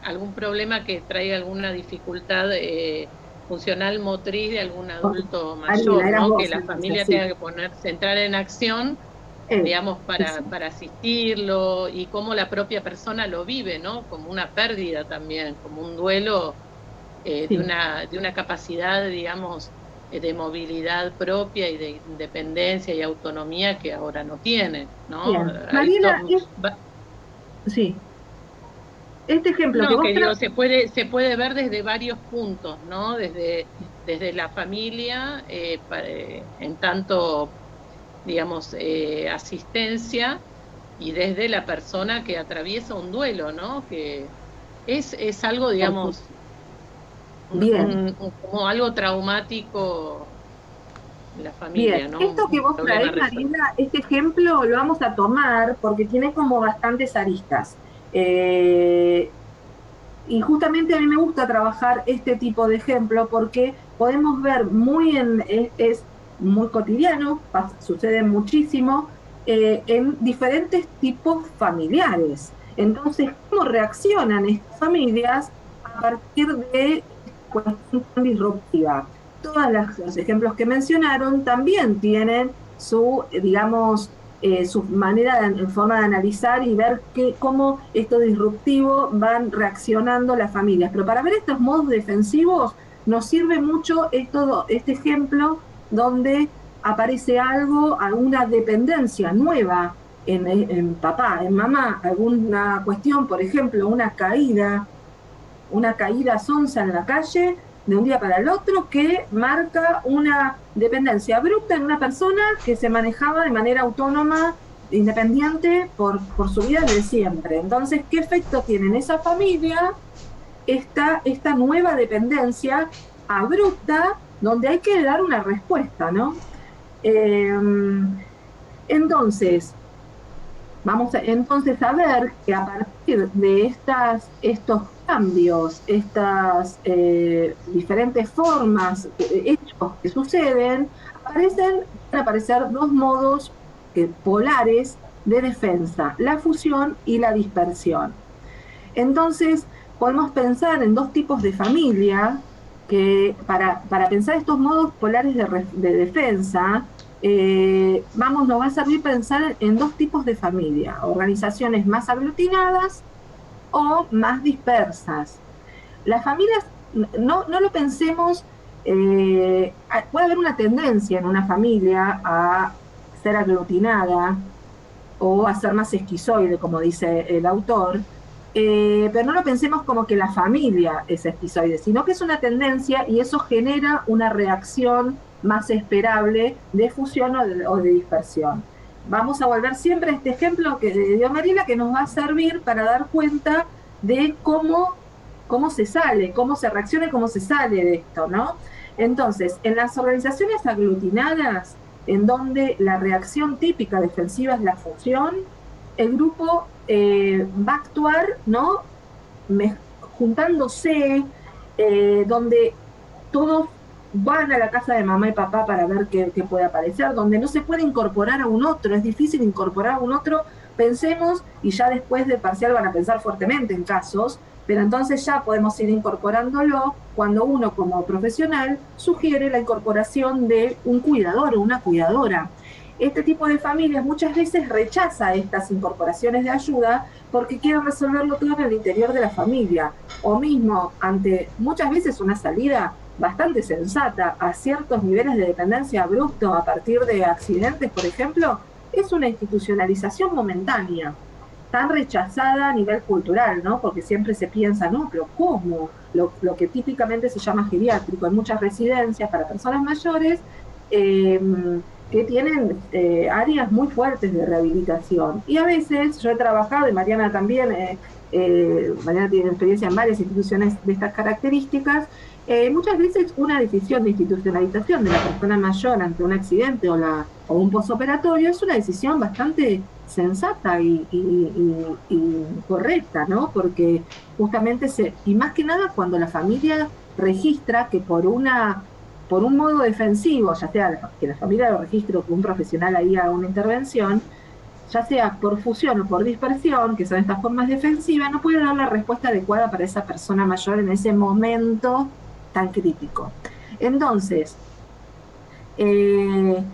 F: algún problema que traiga alguna dificultad funcional motriz de algún adulto mayor, ¿no? Que la familia tenga que entrar en acción, digamos, para asistirlo, y cómo la propia persona lo vive, ¿no? Como una pérdida también, como un duelo de una capacidad, digamos, de movilidad propia y de independencia y autonomía que ahora no tiene, ¿no?
C: Mariela, sí. Este ejemplo
F: se puede ver desde varios puntos, ¿no? Desde la familia, en tanto, digamos, asistencia, y desde la persona que atraviesa un duelo, ¿no? Que es algo, digamos, como algo traumático en la familia.
C: Bien,
F: ¿no?
C: Esto que vos traés, Marina, este ejemplo lo vamos a tomar porque tiene como bastantes aristas. Y justamente a mí me gusta trabajar este tipo de ejemplo porque podemos ver es muy cotidiano, sucede muchísimo, en diferentes tipos familiares. Entonces, ¿cómo reaccionan estas familias a partir de cuestión disruptiva? Todos los ejemplos que mencionaron también tienen su, digamos, su forma de analizar y ver cómo esto disruptivo van reaccionando las familias. Pero para ver estos modos defensivos nos sirve mucho este ejemplo donde aparece alguna dependencia nueva en papá, en mamá, alguna cuestión, por ejemplo, una caída sonsa en la calle de un día para el otro que marca una dependencia abrupta en una persona que se manejaba de manera autónoma, independiente por su vida desde siempre. Entonces, ¿qué efecto tiene en esa familia esta nueva dependencia abrupta donde hay que dar una respuesta, ¿no? Entonces, vamos a ver que a partir de estos cambios, estas diferentes formas, hechos que suceden, van a aparecer dos modos polares de defensa, la fusión y la dispersión. Entonces, podemos pensar en dos tipos de familia que para pensar estos modos polares de defensa, nos va a servir pensar en dos tipos de familia, organizaciones más aglutinadas o más dispersas. Las familias, no lo pensemos, puede haber una tendencia en una familia a ser aglutinada o a ser más esquizoide, como dice el autor, pero no lo pensemos como que la familia es esquizoide, sino que es una tendencia y eso genera una reacción más esperable de fusión o de dispersión. Vamos a volver siempre a este ejemplo que dio Mariela, que nos va a servir para dar cuenta de cómo se sale, cómo se reacciona y cómo se sale de esto, ¿no? Entonces, en las organizaciones aglutinadas, en donde la reacción típica defensiva es la fusión, el grupo va a actuar, ¿no? Juntándose, donde todos van a la casa de mamá y papá para ver qué puede aparecer, donde no se puede incorporar a un otro, es difícil incorporar a un otro, pensemos, y ya después de parcial van a pensar fuertemente en casos, pero entonces ya podemos ir incorporándolo cuando uno como profesional sugiere la incorporación de un cuidador o una cuidadora. este tipo de familias muchas veces rechaza estas incorporaciones de ayuda porque quieren resolverlo todo en el interior de la familia, o mismo ante muchas veces una salida bastante sensata a ciertos niveles de dependencia abrupto a partir de accidentes, por ejemplo, es una institucionalización momentánea, tan rechazada a nivel cultural, ¿no? Porque siempre se piensa, no, pero ¿cómo? Lo que típicamente se llama geriátrico, hay muchas residencias para personas mayores que tienen áreas muy fuertes de rehabilitación. Y a veces, yo he trabajado, y Mariana también, Mariana tiene experiencia en varias instituciones de estas características, muchas veces una decisión de institucionalización de la persona mayor ante un accidente o un posoperatorio es una decisión bastante sensata y correcta, ¿no? Porque justamente y más que nada cuando la familia registra que por un modo defensivo, ya sea que la familia lo registre o que un profesional ahí haga una intervención, ya sea por fusión o por dispersión, que son estas formas defensivas, no puede dar la respuesta adecuada para esa persona mayor en ese momento tan crítico. Entonces, en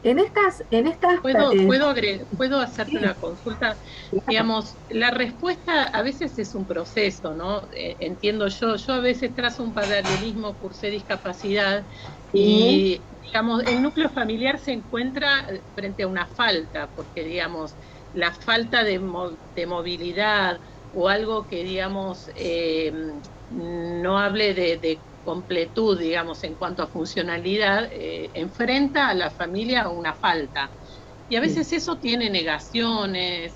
C: estas
F: ¿Puedo hacerte una consulta? Digamos, la respuesta a veces es un proceso, ¿no? Entiendo yo a veces trazo un paralelismo, cursé discapacidad y, digamos, el núcleo familiar se encuentra frente a una falta, porque, digamos, la falta de movilidad o algo que, digamos, no hable de completud, digamos, en cuanto a funcionalidad, enfrenta a la familia a una falta. Y a veces eso tiene negaciones,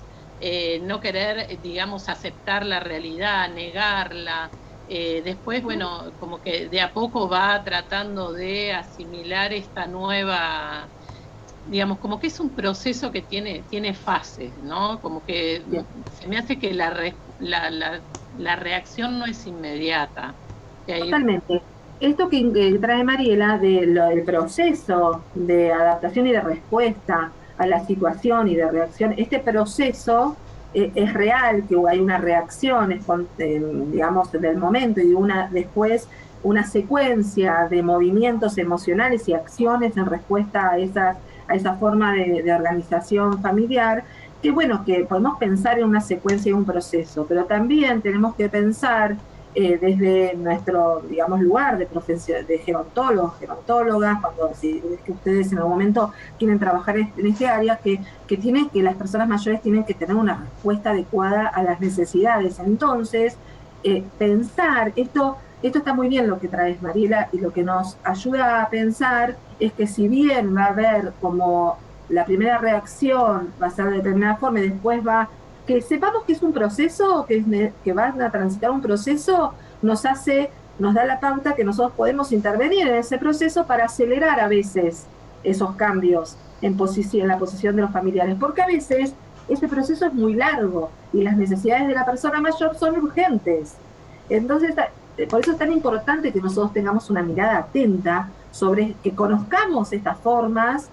F: no querer, digamos, aceptar la realidad, negarla. Después, bueno, como que de a poco va tratando de asimilar esta nueva, digamos, como que es un proceso que tiene fases, ¿no? Como que se me hace que la reacción no es inmediata.
C: Totalmente. Esto que trae Mariela del proceso de adaptación y de respuesta a la situación y de reacción, este proceso es real, que hay una reacción, digamos, del momento y después una secuencia de movimientos emocionales y acciones en respuesta a esa forma de organización familiar, que bueno, que podemos pensar en una secuencia y un proceso, pero también tenemos que pensar desde nuestro, digamos, lugar de gerontólogos, gerontólogas, si es que ustedes en algún momento quieren trabajar en este área, que las personas mayores tienen que tener una respuesta adecuada a las necesidades. Entonces, pensar, esto está muy bien lo que traes, Mariela, y lo que nos ayuda a pensar es que si bien va a haber como la primera reacción va a ser de determinada forma y después que sepamos que es un proceso, que van a transitar un proceso, nos da la pauta que nosotros podemos intervenir en ese proceso para acelerar a veces esos cambios en la posición de los familiares, porque a veces ese proceso es muy largo y las necesidades de la persona mayor son urgentes. Entonces, por eso es tan importante que nosotros tengamos una mirada atenta sobre que conozcamos estas formas.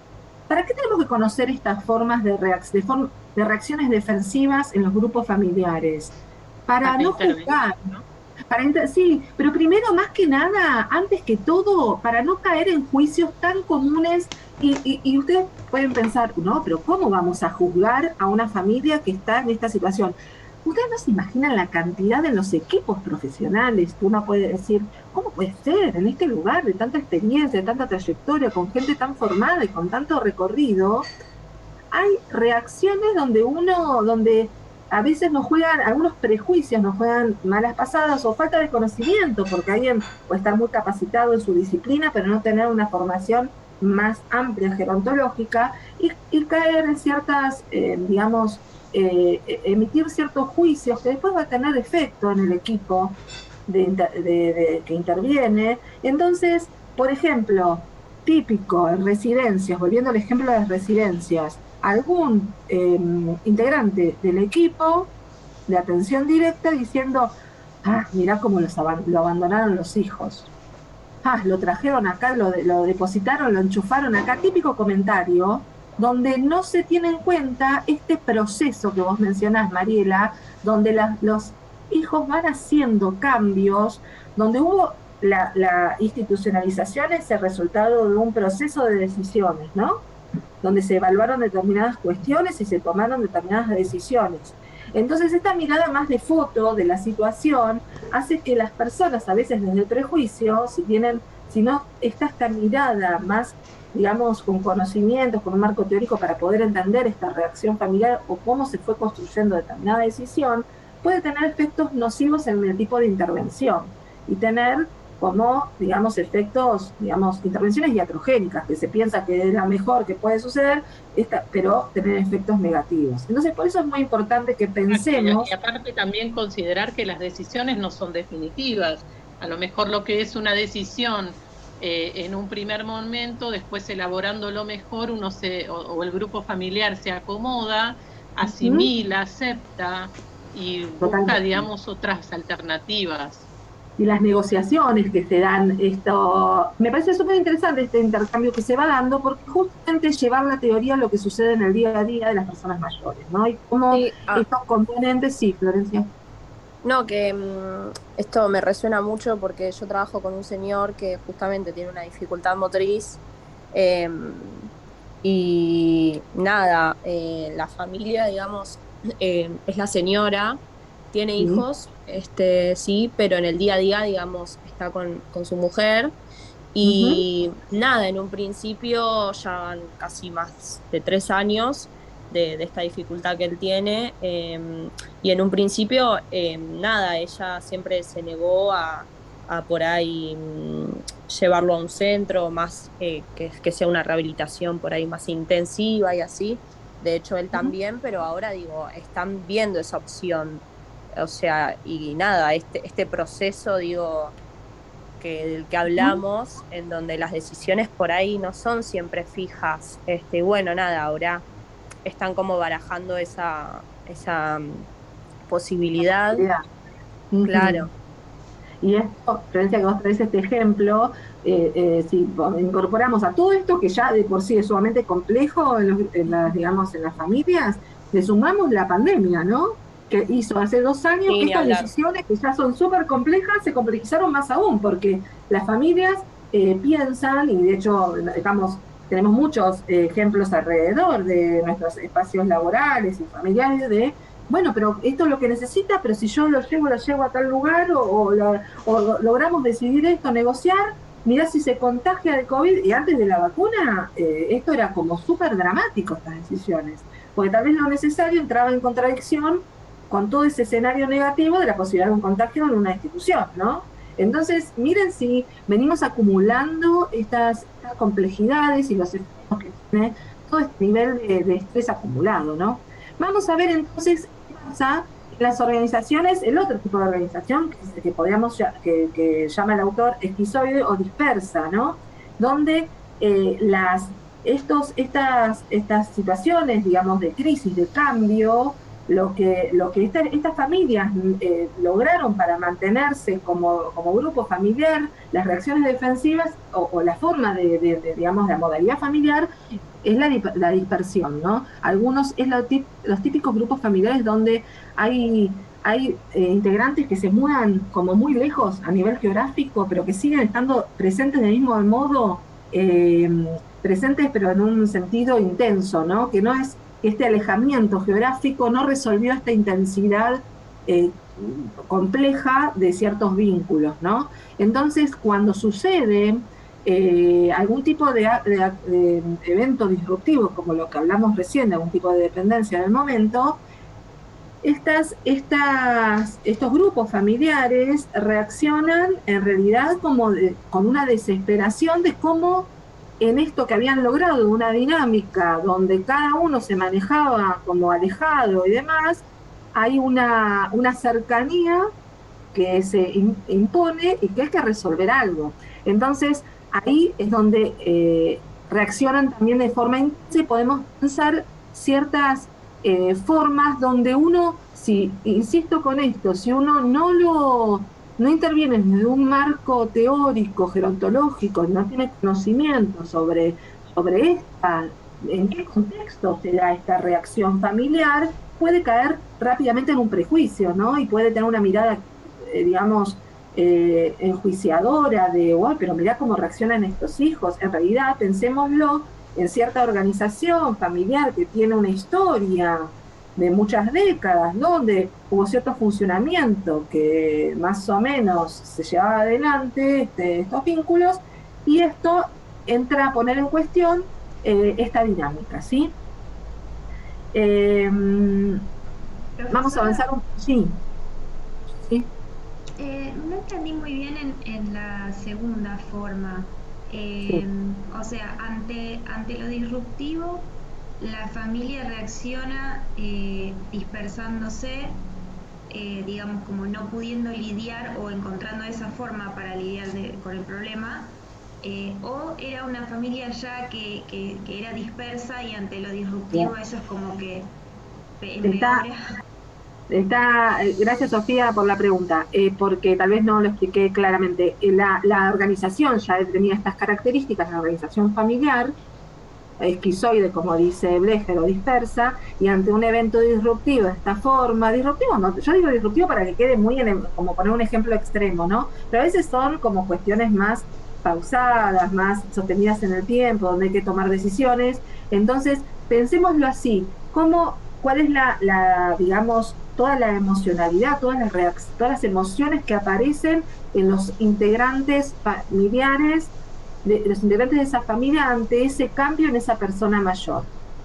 C: ¿Para qué tenemos que conocer estas formas de reacciones defensivas en los grupos familiares? Para no juzgar, ¿no? Sí, pero primero, más que nada, antes que todo, para no caer en juicios tan comunes, y ustedes pueden pensar, no, pero ¿cómo vamos a juzgar a una familia que está en esta situación? Ustedes no se imaginan la cantidad de los equipos profesionales que uno puede decir, ¿cómo puede ser en este lugar de tanta experiencia, de tanta trayectoria, con gente tan formada y con tanto recorrido? Hay reacciones donde a veces nos juegan, algunos prejuicios nos juegan malas pasadas o falta de conocimiento, porque alguien puede estar muy capacitado en su disciplina, pero no tener una formación más amplia gerontológica y caer en ciertas, digamos, emitir ciertos juicios que después va a tener efecto en el equipo que interviene. Entonces, por ejemplo, típico en residencias, volviendo al ejemplo de las residencias, algún integrante del equipo de atención directa diciendo, mirá cómo lo abandonaron los hijos, lo trajeron acá, lo depositaron, lo enchufaron acá, típico comentario donde no se tiene en cuenta este proceso que vos mencionás, Mariela, donde los hijos van haciendo cambios, donde hubo la institucionalización es el resultado de un proceso de decisiones, ¿no? donde se evaluaron determinadas cuestiones y se tomaron determinadas decisiones. Entonces esta mirada más de foto de la situación hace que las personas a veces desde el prejuicio, si no está esta mirada más, digamos, con conocimientos, con un marco teórico para poder entender esta reacción familiar o cómo se fue construyendo determinada decisión, puede tener efectos nocivos en el tipo de intervención y tener como, digamos, efectos, digamos, intervenciones iatrogénicas, que se piensa que es la mejor que puede suceder, pero tener efectos negativos. Entonces, por eso es muy importante que pensemos...
F: Y aparte también considerar que las decisiones no son definitivas. A lo mejor lo que es una decisión en un primer momento, después elaborándolo mejor, o el grupo familiar se acomoda, asimila, acepta y busca, digamos, otras alternativas.
C: Y las negociaciones que se dan, me parece súper interesante este intercambio que se va dando, porque justamente llevar la teoría a lo que sucede en el día a día de las personas mayores, ¿no? Y cómo estos componentes, sí, Florencia.
H: No, que esto me resuena mucho porque yo trabajo con un señor que justamente tiene una dificultad motriz y nada, la familia, digamos, es la señora, tiene hijos, sí, pero en el día a día, digamos, está con su mujer y nada, en un principio ya van casi más de 3 años de esta dificultad que él tiene y en un principio nada, ella siempre se negó a por ahí llevarlo a un centro más que sea una rehabilitación por ahí más intensiva y así. De hecho él también, pero ahora digo, están viendo esa opción, o sea, y nada, este proceso, digo, del que hablamos, en donde las decisiones por ahí no son siempre fijas, bueno, nada, ahora están como barajando esa posibilidad. Claro.
C: Y esto, Florencia, que vos traes este ejemplo, si incorporamos a todo esto que ya de por sí es sumamente complejo en las familias, le sumamos la pandemia, ¿no? Que hizo hace 2 años que estas decisiones que ya son súper complejas se complejizaron más aún, porque las familias piensan, y de hecho tenemos muchos ejemplos alrededor de nuestros espacios laborales y familiares de, bueno, pero esto es lo que necesita, pero si yo lo llevo a tal lugar o logramos decidir esto, negociar, mirá si se contagia de COVID, y antes de la vacuna esto era como súper dramático, estas decisiones, porque tal vez lo necesario entraba en contradicción con todo ese escenario negativo de la posibilidad de un contagio en una institución, ¿no? Entonces, miren si venimos acumulando estas complejidades y los efectos que tiene todo este nivel de estrés acumulado, ¿no? Vamos a ver entonces qué pasa en las organizaciones, el otro tipo de organización que llama el autor esquizoide o dispersa, ¿no? Donde estas situaciones, digamos, de crisis, de cambio, lo que estas familias lograron para mantenerse como grupo familiar, las reacciones defensivas o la forma digamos, la modalidad familiar es la dispersión, ¿no? Algunos es los típicos grupos familiares donde hay integrantes que se muevan como muy lejos a nivel geográfico, pero que siguen estando presentes del mismo modo, presentes pero en un sentido intenso, ¿no? Que no es este alejamiento geográfico no resolvió esta intensidad compleja de ciertos vínculos, ¿no? Entonces, cuando sucede algún tipo de evento disruptivo, como lo que hablamos recién, algún tipo de dependencia en el momento, estos grupos familiares reaccionan en realidad con una desesperación de cómo en esto que habían logrado, una dinámica donde cada uno se manejaba como alejado y demás, hay una cercanía que se impone y que hay que resolver algo. Entonces, ahí es donde reaccionan también de forma intensa y podemos pensar ciertas formas donde uno, insisto con esto, si uno no interviene desde un marco teórico, gerontológico, no tiene conocimiento sobre en qué contexto se da esta reacción familiar, puede caer rápidamente en un prejuicio, ¿no? Y puede tener una mirada, digamos, enjuiciadora de, pero mirá cómo reaccionan estos hijos. En realidad, pensémoslo en cierta organización familiar que tiene una historia de muchas décadas, donde hubo cierto funcionamiento que más o menos se llevaba adelante estos vínculos, y esto entra a poner en cuestión esta dinámica, ¿sí? Vamos a avanzar un poco. Sí. ¿Sí?
J: No entendí muy bien en la segunda forma.
C: Sí.
J: O sea, ante lo disruptivo, la familia reacciona dispersándose, digamos, como no pudiendo lidiar o encontrando esa forma para lidiar con el problema, o era una familia ya que era dispersa y ante lo disruptivo eso es como que empeora.
C: Gracias, Sofía, por la pregunta, porque tal vez no lo expliqué claramente. La organización ya tenía estas características, la organización familiar, esquizoide, como dice Blecher, o dispersa, y ante un evento disruptivo de esta forma, disruptivo no, yo digo disruptivo para que quede muy como poner un ejemplo extremo, ¿no? Pero a veces son como cuestiones más pausadas, más sostenidas en el tiempo, donde hay que tomar decisiones. Entonces, pensémoslo así, ¿cuál es digamos, toda la emocionalidad, todas las emociones que aparecen en los integrantes familiares, de los integrantes de esa familia ante ese cambio en esa persona mayor?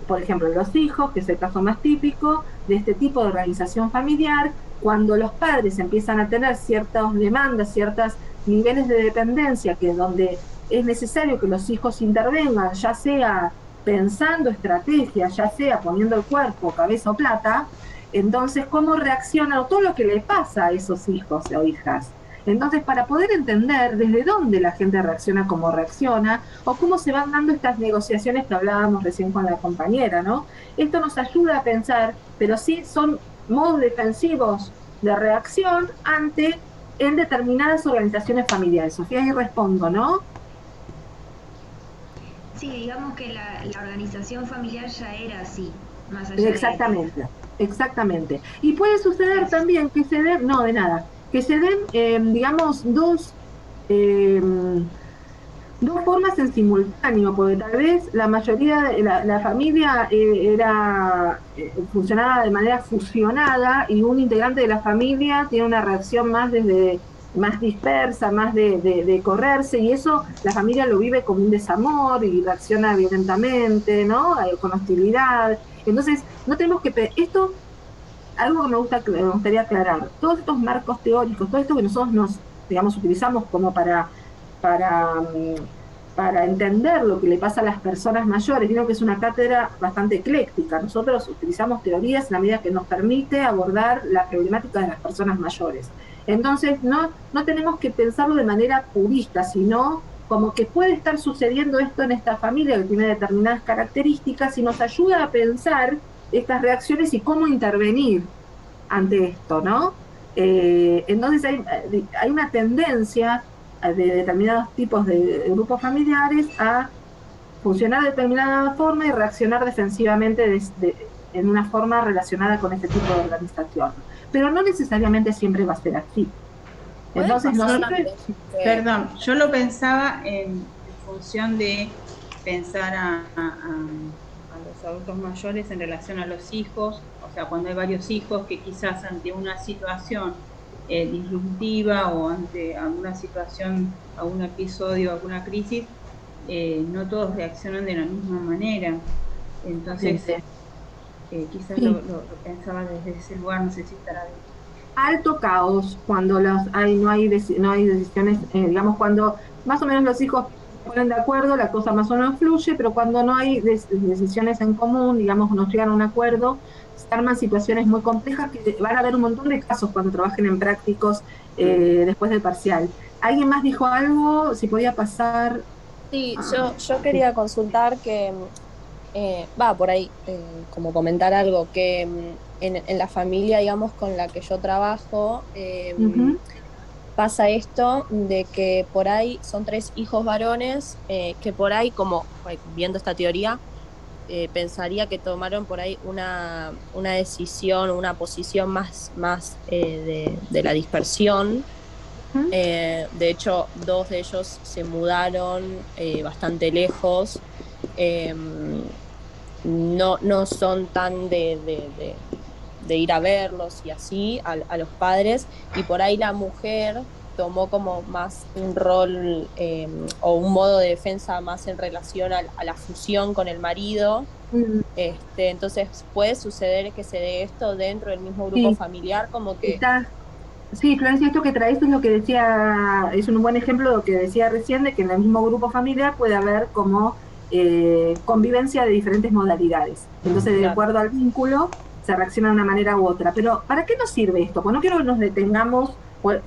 C: Por ejemplo, los hijos, que es el caso más típico de este tipo de organización familiar, cuando los padres empiezan a tener ciertas demandas, ciertos niveles de dependencia, que es donde es necesario que los hijos intervengan, ya sea pensando estrategias, ya sea poniendo el cuerpo, cabeza o plata, entonces, ¿cómo reaccionan todo lo que le pasa a esos hijos o hijas? Entonces, para poder entender desde dónde la gente reacciona como reacciona, o cómo se van dando estas negociaciones que hablábamos recién con la compañera, ¿no? Esto nos ayuda a pensar, pero sí son modos defensivos de reacción en determinadas organizaciones familiares. Sofía, ahí respondo, ¿no?
J: Sí, digamos que la organización familiar ya era así, más allá
C: Exactamente, exactamente. Y puede suceder también que se den, no, de nada, que se den, digamos, dos formas en simultáneo, porque tal vez la mayoría de la familia funcionaba de manera fusionada, y un integrante de la familia tiene una reacción más dispersa, más de correrse, y eso la familia lo vive como un desamor y reacciona violentamente, ¿no? Con hostilidad. Entonces, no tenemos que... Esto, algo que me gustaría aclarar, todos estos marcos teóricos, todo esto que nosotros digamos, utilizamos como para entender lo que le pasa a las personas mayores, creo que es una cátedra bastante ecléctica. Nosotros utilizamos teorías en la medida que nos permite abordar la problemática de las personas mayores. Entonces, no tenemos que pensarlo de manera purista, sino como que puede estar sucediendo esto en esta familia que tiene determinadas características, y nos ayuda a pensar estas reacciones y cómo intervenir ante esto, ¿no? Entonces hay una tendencia de determinados tipos de grupos familiares a funcionar de determinada forma y reaccionar defensivamente en una forma relacionada con este tipo de organización. Pero no necesariamente siempre va a ser así. Entonces,
I: Perdón, yo lo pensaba en función de pensar a los adultos mayores en relación a los hijos, o sea, cuando hay varios hijos que quizás ante una situación disruptiva o ante alguna situación, algún episodio, alguna crisis, no todos reaccionan de la misma manera. Entonces, quizás lo pensaba desde ese lugar, no sé si estará bien.
C: Alto caos cuando no hay decisiones, digamos, cuando más o menos los hijos ponen de acuerdo, la cosa más o menos fluye, pero cuando no hay decisiones en común, digamos, no llegan a un acuerdo, se arman situaciones muy complejas que van a haber un montón de casos cuando trabajen en prácticos después del parcial. ¿Alguien más dijo algo? Si podía pasar.
H: Sí, yo quería consultar que por ahí, como comentar algo, que en la familia, digamos, con la que yo trabajo, pasa esto de que por ahí son 3 hijos varones, que por ahí, como viendo esta teoría, pensaría que tomaron por ahí una decisión, una posición más de la dispersión. De hecho, 2 de ellos se mudaron bastante lejos, no son tan de ir a verlos y así a los padres, y por ahí la mujer tomó como más un rol o un modo de defensa más en relación a la fusión con el marido. Entonces puede suceder que se dé esto dentro del mismo grupo familiar, como que...
C: Sí, Florencia, esto que traes es lo que decía, es un buen ejemplo de lo que decía recién, de que en el mismo grupo familiar puede haber como convivencia de diferentes modalidades. Entonces, de acuerdo al vínculo, se reacciona de una manera u otra. Pero, ¿para qué nos sirve esto? Pues no quiero que nos detengamos, pues,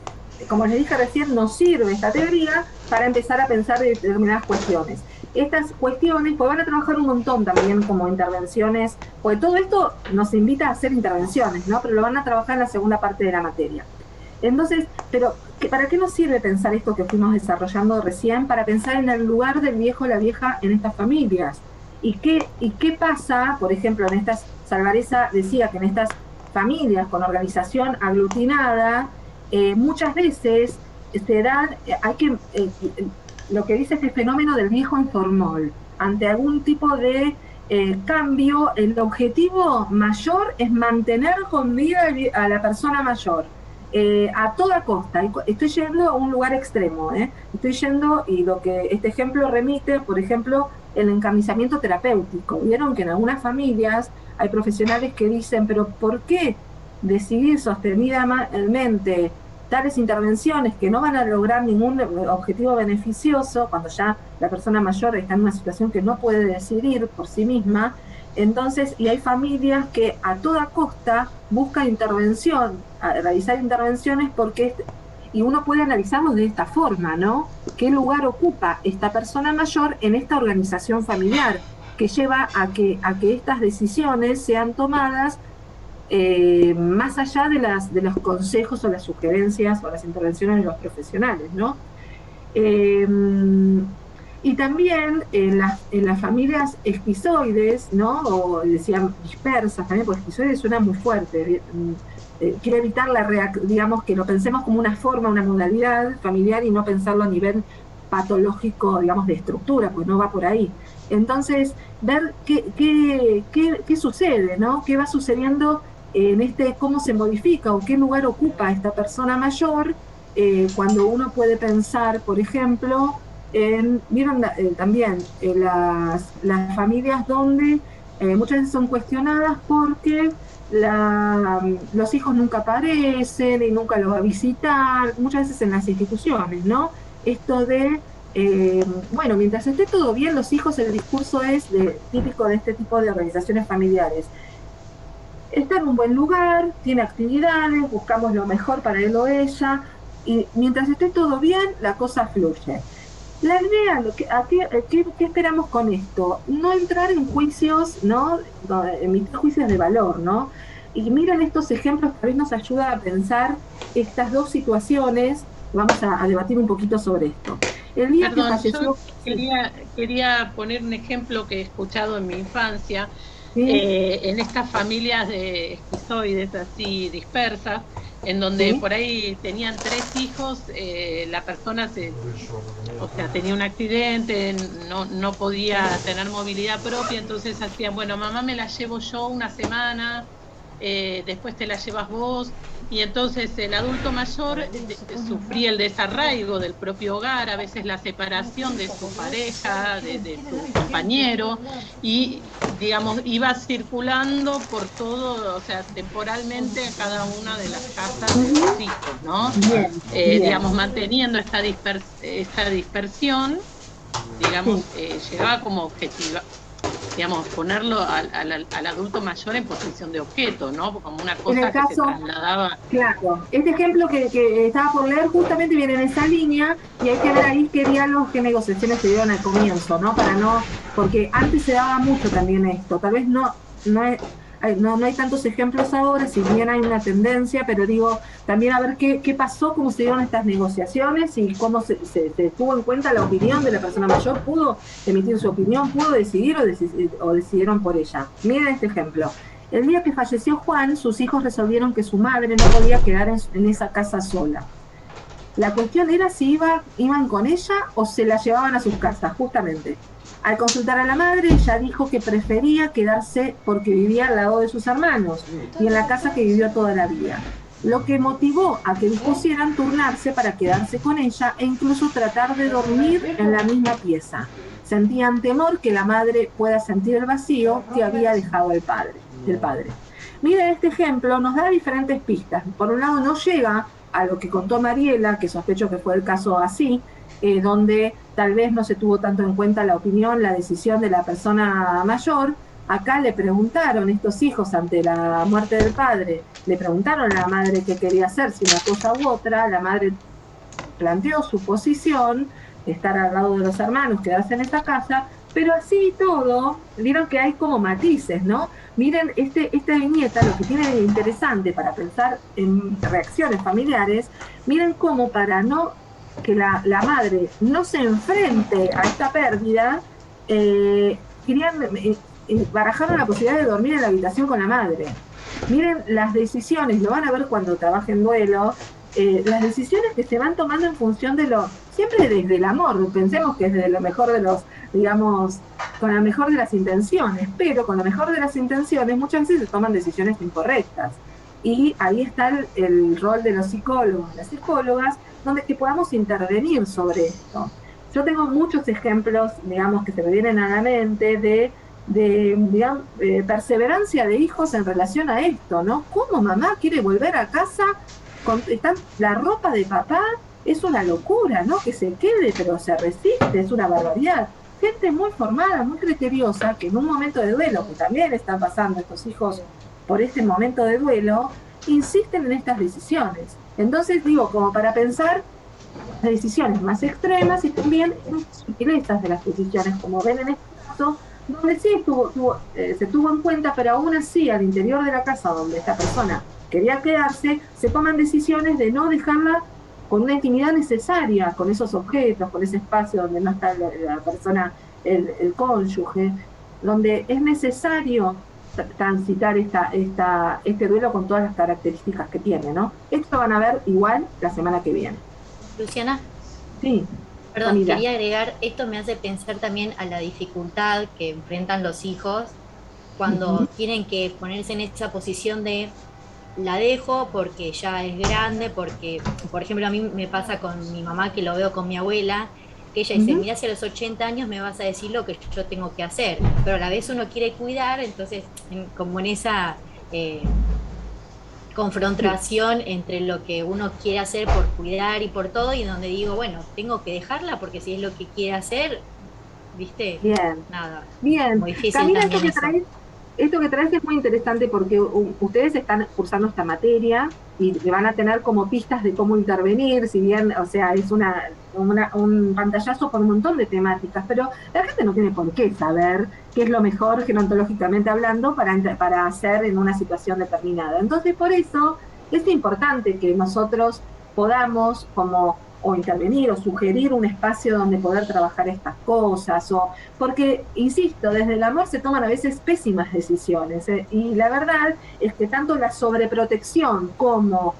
C: como les dije recién, nos sirve esta teoría para empezar a pensar de determinadas cuestiones. Estas cuestiones pues van a trabajar un montón también como intervenciones, pues todo esto nos invita a hacer intervenciones, ¿no? Pero lo van a trabajar en la segunda parte de la materia. Entonces, pero ¿para qué nos sirve pensar esto que fuimos desarrollando recién? Para pensar en el lugar del viejo o la vieja en estas familias. ¿Y qué pasa, por ejemplo, en estas, Salvareza decía que en estas familias con organización aglutinada, muchas veces se dan, lo que dice este fenómeno del viejo en formol. Ante algún tipo de cambio, el objetivo mayor es mantener con vida a la persona mayor. A toda costa. Estoy yendo a un lugar extremo, estoy yendo, y lo que este ejemplo remite, por ejemplo, el encarnizamiento terapéutico. Vieron que en algunas familias hay profesionales que dicen, pero ¿por qué decidir sostenidamente tales intervenciones que no van a lograr ningún objetivo beneficioso cuando ya la persona mayor está en una situación que no puede decidir por sí misma? Entonces, y hay familias que a toda costa buscan realizar intervenciones y uno puede analizarlo de esta forma, ¿no? ¿Qué lugar ocupa esta persona mayor en esta organización familiar que lleva a que estas decisiones sean tomadas más allá de los consejos o las sugerencias o las intervenciones de los profesionales, ¿no? Y también en las familias esquizoides, ¿no? O decían dispersas también, porque esquizoides suena muy fuerte. Quiero evitar digamos, que lo pensemos como una forma, una modalidad familiar y no pensarlo a nivel patológico, digamos, de estructura, pues no va por ahí. Entonces, ver qué sucede, ¿no? ¿Qué va sucediendo en cómo se modifica o qué lugar ocupa esta persona mayor cuando uno puede pensar, por ejemplo, vieron también las familias donde muchas veces son cuestionadas porque los hijos nunca aparecen y nunca los va a visitar, muchas veces en las instituciones, ¿no? Esto de, bueno, mientras esté todo bien, los hijos, el discurso es típico de este tipo de organizaciones familiares. Está en un buen lugar, tiene actividades, buscamos lo mejor para él o ella, y mientras esté todo bien, la cosa fluye. La idea, ¿qué esperamos con esto? No entrar en juicios, ¿no? Emitir juicios de valor, ¿no? Y miren estos ejemplos que a veces nos ayuda a pensar estas dos situaciones. Vamos a debatir un poquito sobre esto. El día que falleció...
F: Yo quería poner un ejemplo que he escuchado en mi infancia, ¿sí? En estas familias de esquizoides así dispersas, en donde ¿sí? Por ahí tenían 3 hijos, la persona tenía un accidente, no podía tener movilidad propia, entonces hacían, bueno, mamá me la llevo yo una semana, después te la llevas vos, y entonces el adulto mayor sufría el desarraigo del propio hogar, a veces la separación de su pareja, de su compañero, y digamos iba circulando por todo, o sea, temporalmente a cada una de las casas de sus hijos, ¿no? Bien. Digamos, manteniendo esta dispersión, digamos, llegaba como objetivo, digamos, ponerlo al adulto mayor en posición de objeto, ¿no? Como una cosa que se trasladaba.
C: Claro, este ejemplo que estaba por leer justamente viene en esa línea, y hay que ver ahí qué diálogos, qué negociaciones se dieron al comienzo, ¿no? Porque antes se daba mucho también esto, tal vez no hay tantos ejemplos ahora, si bien hay una tendencia, pero digo, también a ver qué pasó, cómo se dieron estas negociaciones y cómo se tuvo en cuenta la opinión de la persona mayor, pudo emitir su opinión, pudo decidir o decidieron por ella. Miren este ejemplo. El día que falleció Juan, sus hijos resolvieron que su madre no podía quedar en esa casa sola. La cuestión era si iban con ella o se la llevaban a sus casas, justamente. Al consultar a la madre, ella dijo que prefería quedarse porque vivía al lado de sus hermanos y en la casa que vivió toda la vida, lo que motivó a que dispusieran turnarse para quedarse con ella e incluso tratar de dormir en la misma pieza. Sentían temor que la madre pueda sentir el vacío que había dejado el padre. Miren, este ejemplo nos da diferentes pistas. Por un lado, no llega a lo que contó Mariela, que sospecho que fue el caso así, donde tal vez no se tuvo tanto en cuenta la opinión, la decisión de la persona mayor. Acá le preguntaron, estos hijos ante la muerte del padre, le preguntaron a la madre qué quería hacer, si una cosa u otra. La madre planteó su posición, estar al lado de los hermanos, quedarse en esta casa, pero así y todo, vieron que hay como matices, ¿no? Miren, esta viñeta, lo que tiene de interesante para pensar en reacciones familiares, miren cómo para no que la madre no se enfrente a esta pérdida, barajaron la posibilidad de dormir en la habitación con la madre. Miren las decisiones, lo van a ver cuando trabajen duelo, las decisiones que se van tomando en función de siempre desde el amor, pensemos que es desde lo mejor de los, digamos, con la mejor de las intenciones, pero con la mejor de las intenciones muchas veces se toman decisiones incorrectas. Y ahí está el rol de los psicólogos, las psicólogas, donde que podamos intervenir sobre esto. Yo tengo muchos ejemplos, digamos, que se me vienen a la mente de digamos, perseverancia de hijos en relación a esto, ¿no? ¿Cómo mamá quiere volver a casa con la ropa de papá? Es una locura, ¿no? Que se quede, pero se resiste, es una barbaridad. Gente muy formada, muy criteriosa, que en un momento de duelo, que también están pasando estos hijos por este momento de duelo, insisten en estas decisiones. Entonces, digo, como para pensar las decisiones más extremas y también sutilezas de las decisiones, como ven en este caso, donde sí se tuvo en cuenta, pero aún así, al interior de la casa donde esta persona quería quedarse, se toman decisiones de no dejarla con una intimidad necesaria, con esos objetos, con ese espacio donde no está la persona, el cónyuge, donde es necesario transitar este duelo con todas las características que tiene, ¿no? Esto van a ver igual la semana que viene.
K: Luciana.
C: Sí.
K: Perdón,
C: Camila.
K: quería agregar, esto me hace pensar también a la dificultad que enfrentan los hijos cuando tienen que ponerse en esa posición de la dejo porque ya es grande, porque, por ejemplo, a mí me pasa con mi mamá, que lo veo con mi abuela, que ella dice, mira, si a los 80 años me vas a decir lo que yo tengo que hacer, pero a la vez uno quiere cuidar, entonces como en esa confrontación entre lo que uno quiere hacer por cuidar y por todo, y donde digo, bueno, tengo que dejarla porque si es lo que quiere hacer, ¿viste?
C: Bien.
K: Nada.
C: Bien.
K: Muy difícil
C: Camila,
K: también
C: esto que traes es muy interesante porque ustedes están cursando esta materia y van a tener como pistas de cómo intervenir, si bien, o sea, es un pantallazo por un montón de temáticas, pero la gente no tiene por qué saber qué es lo mejor gerontológicamente hablando para hacer en una situación determinada. Entonces, por eso es importante que nosotros podamos o intervenir o sugerir un espacio donde poder trabajar estas cosas, porque, insisto, desde el amor se toman a veces pésimas decisiones, y la verdad es que tanto la sobreprotección como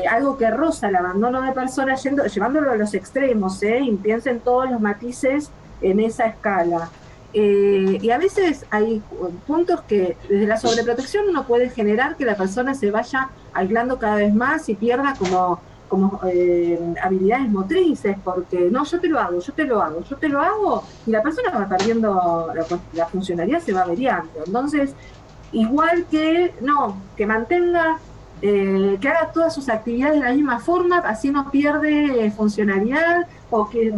C: algo que roza el abandono de personas, llevándolo a los extremos, y piensen todos los matices en esa escala. Y a veces hay puntos que desde la sobreprotección uno puede generar que la persona se vaya aislando cada vez más y pierda como habilidades motrices, porque no, yo te lo hago, y la persona va perdiendo la funcionalidad, se va averiando. Entonces, igual que mantenga, que haga todas sus actividades de la misma forma, así no pierde funcionalidad, o que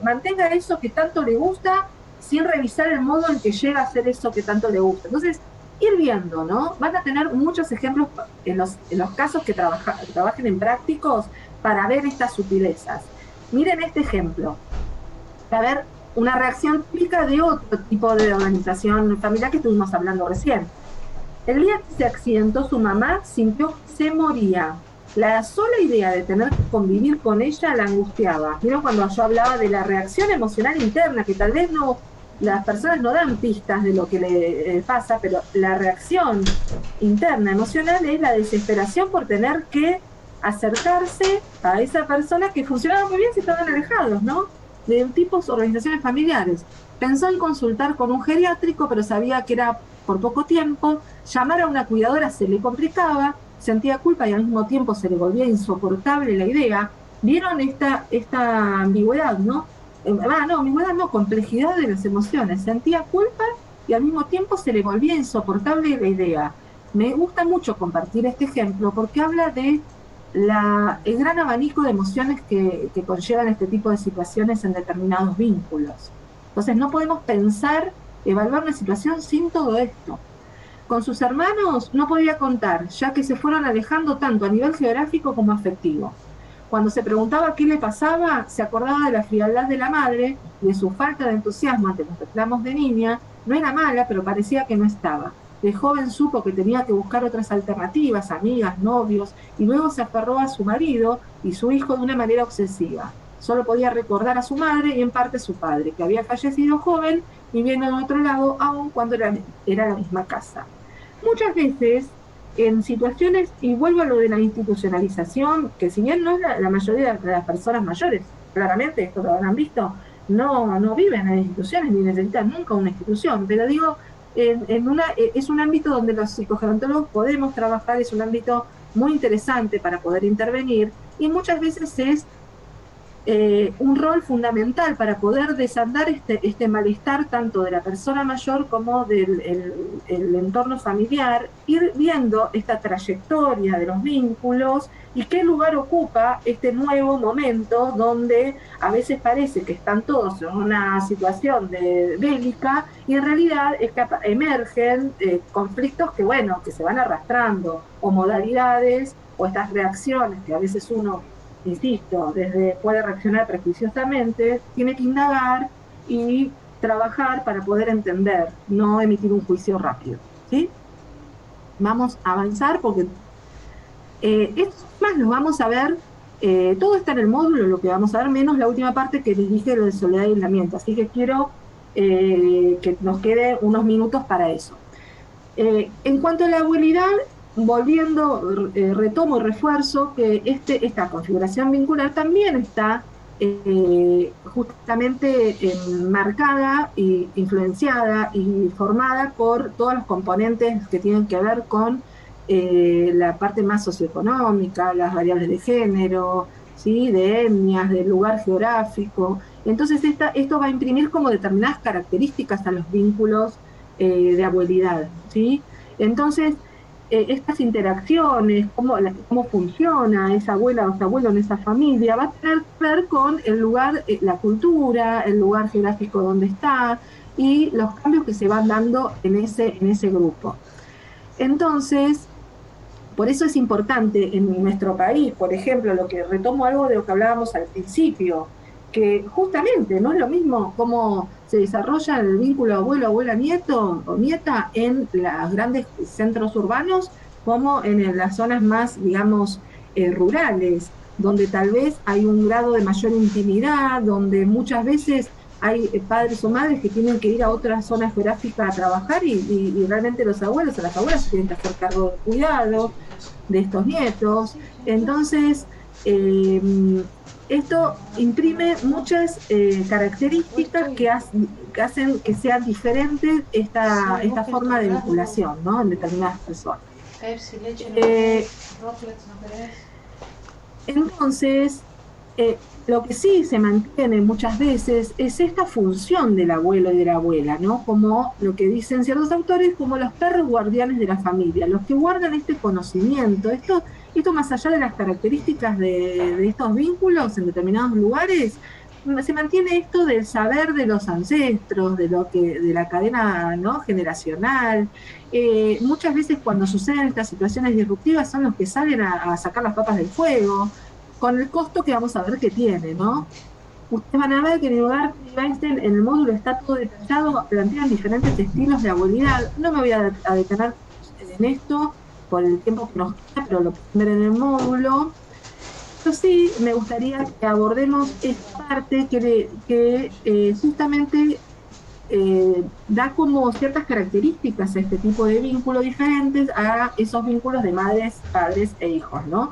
C: mantenga eso que tanto le gusta, sin revisar el modo en que llega a hacer eso que tanto le gusta. Entonces, ir viendo, ¿no? Van a tener muchos ejemplos en los casos que trabajen en prácticos para ver estas sutilezas. Miren este ejemplo. A ver, una reacción típica de otro tipo de organización familiar que estuvimos hablando recién. El día que se accidentó su mamá, sintió que se moría. La sola idea de tener que convivir con ella la angustiaba. Miren cuando yo hablaba de la reacción emocional interna, que tal vez las personas no dan pistas de lo que le pasa, pero la reacción interna emocional es la desesperación por tener que acercarse a esa persona que funcionaba muy bien si estaban alejados, ¿no? De tipos organizaciones familiares. Pensó en consultar con un geriátrico, pero sabía que era por poco tiempo. Llamar a una cuidadora se le complicaba, sentía culpa y al mismo tiempo se le volvía insoportable la idea. ¿Vieron esta ambigüedad, no? Ambigüedad no, complejidad de las emociones. Sentía culpa y al mismo tiempo se le volvía insoportable la idea. Me gusta mucho compartir este ejemplo porque habla de el gran abanico de emociones que conllevan este tipo de situaciones en determinados vínculos. Entonces no podemos evaluar una situación sin todo esto. Con sus hermanos no podía contar, ya que se fueron alejando tanto a nivel geográfico como afectivo. Cuando se preguntaba qué le pasaba, se acordaba de la frialdad de la madre y de su falta de entusiasmo ante los reclamos de niña. No era mala, pero parecía que no estaba. De joven supo que tenía que buscar otras alternativas, amigas, novios, y luego se aferró a su marido y su hijo de una manera obsesiva. Solo podía recordar a su madre y en parte a su padre, que había fallecido joven, viviendo en otro lado, aun cuando era la misma casa. Muchas veces, en situaciones, y vuelvo a lo de la institucionalización, que si bien no es la mayoría de las personas mayores, claramente, esto lo habrán visto, no viven en instituciones ni necesitan nunca una institución, pero digo, es un ámbito donde los psicogerontólogos podemos trabajar, es un ámbito muy interesante para poder intervenir, y muchas veces es un rol fundamental para poder desandar este malestar tanto de la persona mayor como del el entorno familiar, ir viendo esta trayectoria de los vínculos y qué lugar ocupa este nuevo momento donde a veces parece que están todos en una situación bélica y en realidad emergen conflictos que se van arrastrando, o modalidades o estas reacciones que a veces uno, insisto, puede reaccionar prejuiciosamente, tiene que indagar y trabajar para poder entender, no emitir un juicio rápido, ¿sí? Vamos a avanzar porque estos temas los vamos a ver, todo está en el módulo, lo que vamos a ver, menos la última parte que les dije, lo de soledad y aislamiento, así que quiero que nos quede unos minutos para eso. En cuanto a la abuelidad, volviendo, retomo y refuerzo que esta configuración vincular también está justamente marcada e influenciada y formada por todos los componentes que tienen que ver con la parte más socioeconómica, las variables de género, ¿sí? De etnias, del lugar geográfico. Entonces esto va a imprimir como determinadas características a los vínculos de abuelidad, ¿sí? Entonces, estas interacciones, cómo funciona esa abuela o ese abuelo en esa familia, va a tener que ver con el lugar, la cultura, el lugar geográfico donde está y los cambios que se van dando en ese grupo. Entonces, por eso es importante en nuestro país, por ejemplo, retomo algo de lo que hablábamos al principio, que justamente no es lo mismo cómo se desarrolla el vínculo abuelo-abuela-nieto o nieta en los grandes centros urbanos como en las zonas más, digamos, rurales, donde tal vez hay un grado de mayor intimidad, donde muchas veces hay padres o madres que tienen que ir a otras zonas geográficas a trabajar y realmente los abuelos o las abuelas tienen que hacer cargo del cuidado de estos nietos. Entonces, esto imprime muchas características que hacen que sea diferente esta forma de vinculación, ¿no? En determinadas personas. Entonces, lo que sí se mantiene muchas veces es esta función del abuelo y de la abuela, ¿no? Como lo que dicen ciertos autores, como los perros guardianes de la familia, los que guardan este conocimiento. Esto más allá de las características de estos vínculos en determinados lugares, se mantiene esto del saber de los ancestros, de la cadena, ¿no? Generacional. Muchas veces cuando suceden estas situaciones disruptivas son los que salen a sacar las papas del fuego, con el costo que vamos a ver que tiene, ¿no? Ustedes van a ver que en el lugar de Weinstein, en el módulo está todo detallado, plantean diferentes estilos de abuelidad. No me voy a detener en esto por el tiempo que nos queda, pero lo pueden ver en el módulo. Pero sí me gustaría que abordemos esta parte que justamente da como ciertas características a este tipo de vínculos diferentes a esos vínculos de madres, padres e hijos, ¿no?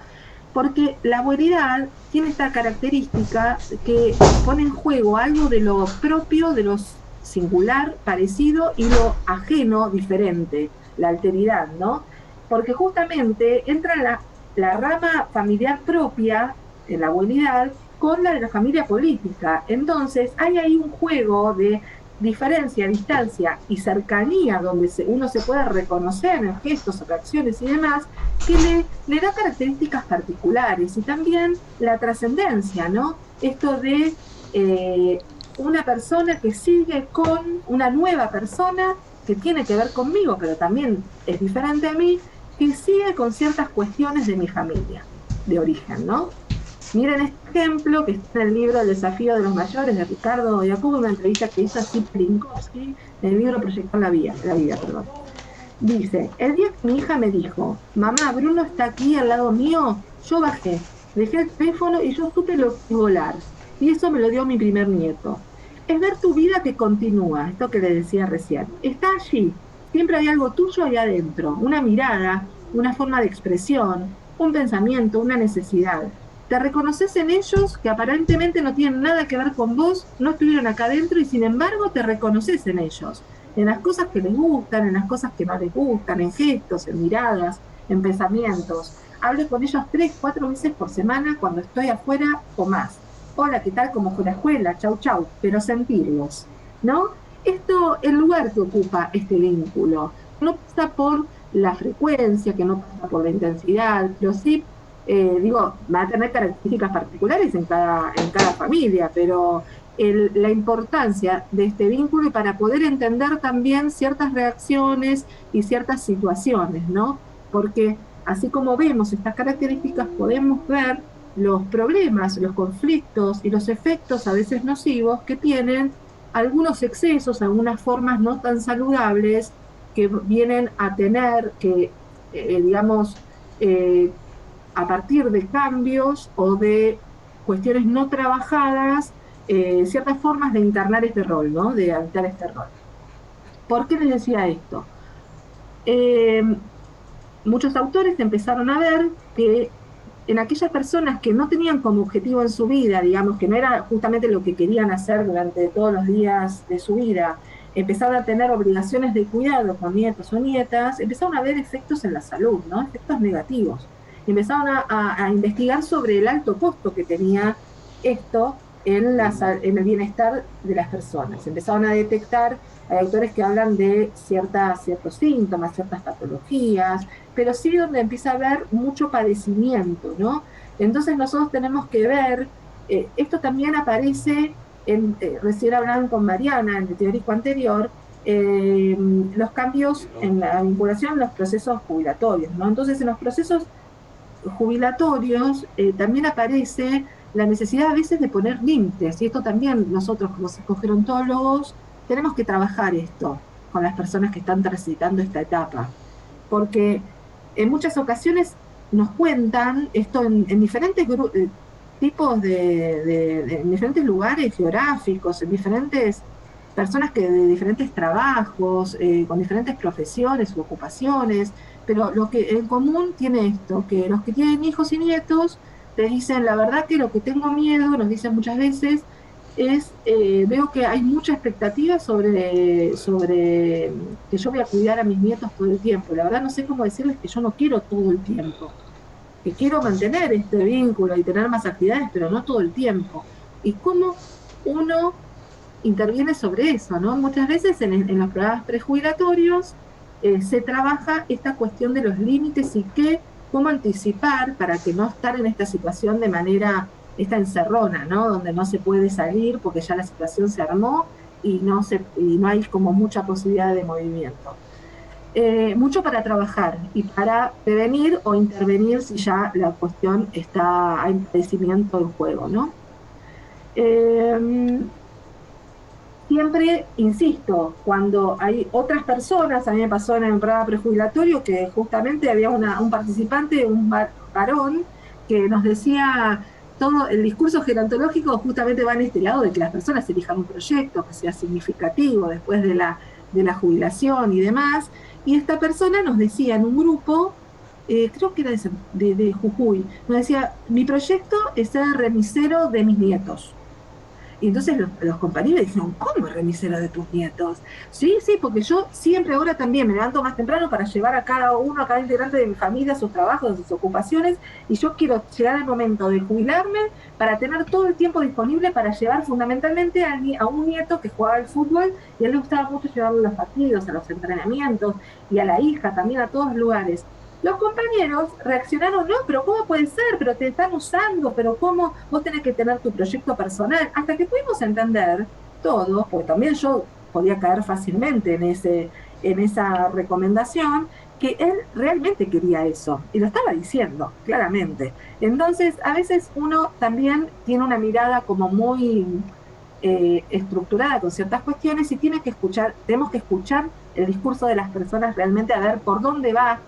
C: Porque la abuelidad tiene esta característica que pone en juego algo de lo propio, de lo singular, parecido, y lo ajeno, diferente, la alteridad, ¿no? Porque justamente entra la rama familiar propia en la abuelidad con la de la familia política. Entonces hay ahí un juego de diferencia, distancia y cercanía donde uno se puede reconocer en gestos, reacciones y demás, que le da características particulares, y también la trascendencia, ¿no? Esto de una persona que sigue con una nueva persona que tiene que ver conmigo, pero también es diferente a mí, que sigue con ciertas cuestiones de mi familia, de origen, ¿no? Miren este ejemplo que está en el libro El desafío de los mayores de Ricardo Jacobo, una entrevista que hizo a Sip Linkowski en el libro Proyectar la vida. Dice: el día que mi hija me dijo, mamá, Bruno está aquí al lado mío, yo bajé, dejé el teléfono y yo supe lo que volar. Y eso me lo dio mi primer nieto. Es ver tu vida que continúa, esto que le decía recién. Está allí, siempre hay algo tuyo ahí adentro, una mirada, una forma de expresión, un pensamiento, una necesidad. Te reconoces en ellos que aparentemente no tienen nada que ver con vos, no estuvieron acá adentro y sin embargo te reconoces en ellos, en las cosas que les gustan, en las cosas que no les gustan, en gestos, en miradas, en pensamientos. Hablo con ellos 3, 4 veces por semana cuando estoy afuera o más. Hola, ¿qué tal? ¿Cómo fue la escuela? Chau, chau. Pero sentirlos, ¿no? Esto, el lugar que ocupa este vínculo, no pasa por la frecuencia, que no pasa por la intensidad, pero sí, va a tener características particulares en cada familia, pero la importancia de este vínculo para poder entender también ciertas reacciones y ciertas situaciones, ¿no? Porque así como vemos estas características, podemos ver los problemas, los conflictos y los efectos a veces nocivos que tienen algunos excesos, algunas formas no tan saludables que vienen a tener que, a partir de cambios o de cuestiones no trabajadas, ciertas formas de encarnar este rol, ¿no? De habitar este rol. ¿Por qué les decía esto? Muchos autores empezaron a ver que en aquellas personas que no tenían como objetivo en su vida, digamos, que no era justamente lo que querían hacer durante todos los días de su vida, empezaron a tener obligaciones de cuidado con nietos o nietas, empezaron a ver efectos en la salud, ¿no? Efectos negativos. Empezaron a investigar sobre el alto costo que tenía esto en el bienestar de las personas. Empezaron a detectar, hay autores que hablan de ciertos síntomas, ciertas patologías, pero sí donde empieza a haber mucho padecimiento, ¿no? Entonces nosotros tenemos que ver, esto también aparece, recién hablaban con Mariana en el teórico anterior, los cambios en la vinculación en los procesos jubilatorios, ¿no? Entonces en los procesos jubilatorios también aparece la necesidad a veces de poner límites, y esto también nosotros como psicogerontólogos tenemos que trabajar esto con las personas que están transitando esta etapa, porque en muchas ocasiones nos cuentan esto en diferentes tipos en diferentes lugares geográficos, en diferentes personas que de diferentes trabajos, con diferentes profesiones u ocupaciones, pero lo que en común tiene esto, que los que tienen hijos y nietos te dicen, la verdad que lo que tengo miedo, nos dicen muchas veces, es, veo que hay mucha expectativa sobre que yo voy a cuidar a mis nietos todo el tiempo. La verdad no sé cómo decirles que yo no quiero todo el tiempo, que quiero mantener este vínculo y tener más actividades, pero no todo el tiempo. Y cómo uno interviene sobre eso, ¿no? Muchas veces en los programas prejubilatorios se trabaja esta cuestión de los límites y cómo anticipar para que no estar en esta situación de manera, esta encerrona, ¿no? Donde no se puede salir porque ya la situación se armó y no hay como mucha posibilidad de movimiento. Mucho para trabajar y para prevenir o intervenir si ya la cuestión hay padecimiento en juego, ¿no? Siempre, insisto, cuando hay otras personas, a mí me pasó en el programa prejubilatorio que justamente había un participante, un varón, que nos decía, todo el discurso gerontológico justamente va en este lado de que las personas elijan un proyecto que sea significativo después de la jubilación y demás, y esta persona nos decía en un grupo creo que era de Jujuy, nos decía, mi proyecto es ser remisero de mis nietos. Y entonces los compañeros dijeron, ¿cómo remisero de tus nietos? Sí, porque yo siempre ahora también me levanto más temprano para llevar a cada uno, a cada integrante de mi familia, a sus trabajos, a sus ocupaciones, y yo quiero llegar al momento de jubilarme para tener todo el tiempo disponible para llevar fundamentalmente a un nieto que jugaba al fútbol, y a él le gustaba mucho llevarlo a los partidos, a los entrenamientos, y a la hija también, a todos lugares. Los compañeros reaccionaron, no, pero ¿cómo puede ser? Pero te están usando, pero ¿cómo? Vos tenés que tener tu proyecto personal. Hasta que pudimos entender todos, porque también yo podía caer fácilmente en esa recomendación, que él realmente quería eso, y lo estaba diciendo, claramente. Entonces, a veces uno también tiene una mirada como muy estructurada con ciertas cuestiones, y tenemos que escuchar el discurso de las personas realmente, a ver por dónde va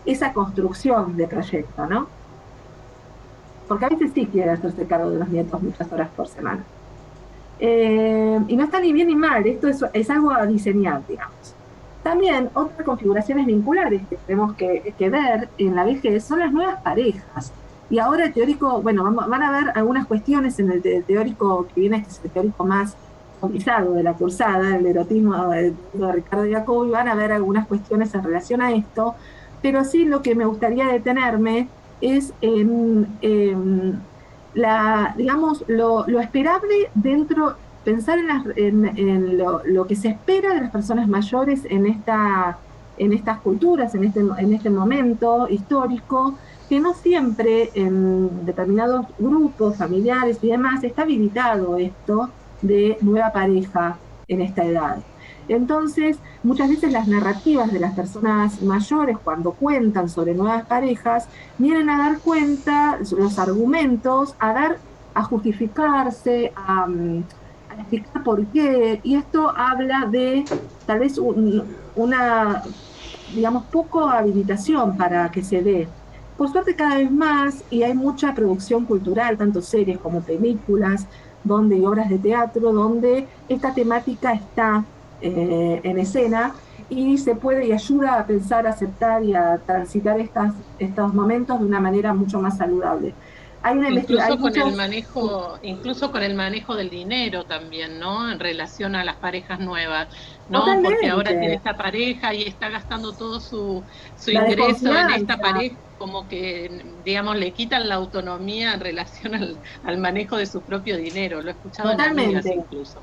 C: esa construcción de proyecto, ¿no? Porque a veces sí quiere hacerse cargo de los nietos muchas horas por semana. Y no está ni bien ni mal, esto es algo a diseñar, digamos. También otras configuraciones vinculares que tenemos que ver en la vejez son las nuevas parejas. Y ahora el teórico, bueno, van a ver algunas cuestiones en el teórico que viene, que es el teórico más complicado de la cursada, el erotismo de Ricardo Jacobi, van a ver algunas cuestiones en relación a esto, pero sí lo que me gustaría detenerme es en digamos, lo esperable dentro, pensar en lo que se espera de las personas mayores en estas culturas, en este momento histórico, que no siempre en determinados grupos familiares y demás está habilitado esto de nueva pareja en esta edad. Entonces, muchas veces las narrativas de las personas mayores, cuando cuentan sobre nuevas parejas, vienen a dar cuenta, los argumentos, a justificarse, a explicar por qué, y esto habla de tal vez una, digamos, poco habilitación para que se dé. Por suerte cada vez más, y hay mucha producción cultural, tanto series como películas, y obras de teatro, donde esta temática está en escena, y se puede y ayuda a pensar, a aceptar y a transitar estos momentos de una manera mucho más saludable. Hay una
F: incluso con el manejo del dinero también, ¿no? En relación a las parejas nuevas, ¿no?
C: Totalmente.
F: Porque ahora tiene esta pareja y está gastando todo su ingreso en esta pareja, como que, digamos, le quitan la autonomía en relación al manejo de su propio dinero. Lo he escuchado en amigas incluso.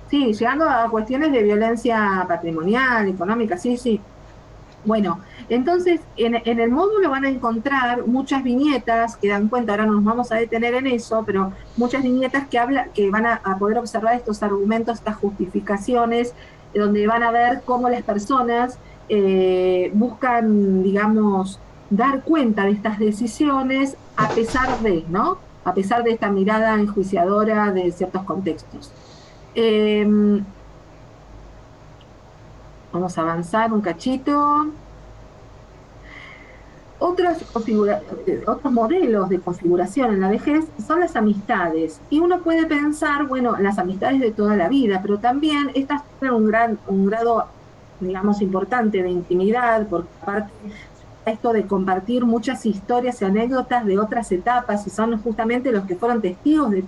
C: Sí, llegando a cuestiones de violencia patrimonial, económica, sí. Bueno, entonces en el módulo van a encontrar muchas viñetas que dan cuenta, ahora no nos vamos a detener en eso, pero muchas viñetas que van a poder observar estos argumentos, estas justificaciones, donde van a ver cómo las personas buscan, digamos, dar cuenta de estas decisiones a pesar de, ¿no? A pesar de esta mirada enjuiciadora de ciertos contextos. Vamos a avanzar un cachito. Otros modelos de configuración en la vejez son las amistades. Y uno puede pensar, bueno, las amistades de toda la vida, pero también estas tienen un grado, digamos, importante de intimidad, porque aparte esto de compartir muchas historias y anécdotas de otras etapas, y son justamente los que fueron testigos de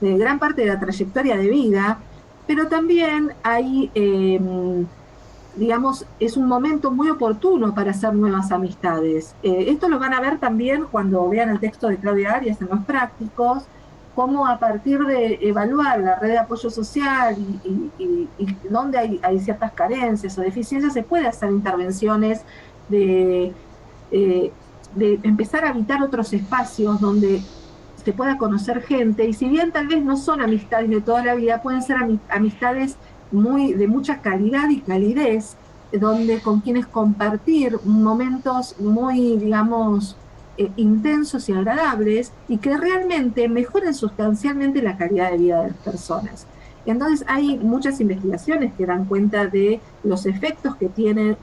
C: de gran parte de la trayectoria de vida, pero también hay, digamos, es un momento muy oportuno para hacer nuevas amistades. Esto lo van a ver también cuando vean el texto de Claudia Arias en los prácticos, cómo a partir de evaluar la red de apoyo social y donde hay ciertas carencias o deficiencias, se puede hacer intervenciones de empezar a habitar otros espacios donde se pueda conocer gente, y si bien tal vez no son amistades de toda la vida, pueden ser amistades de mucha calidad y calidez, donde con quienes compartir momentos muy, digamos, intensos y agradables, y que realmente mejoren sustancialmente la calidad de vida de las personas. Entonces hay muchas investigaciones que dan cuenta de los efectos que tienen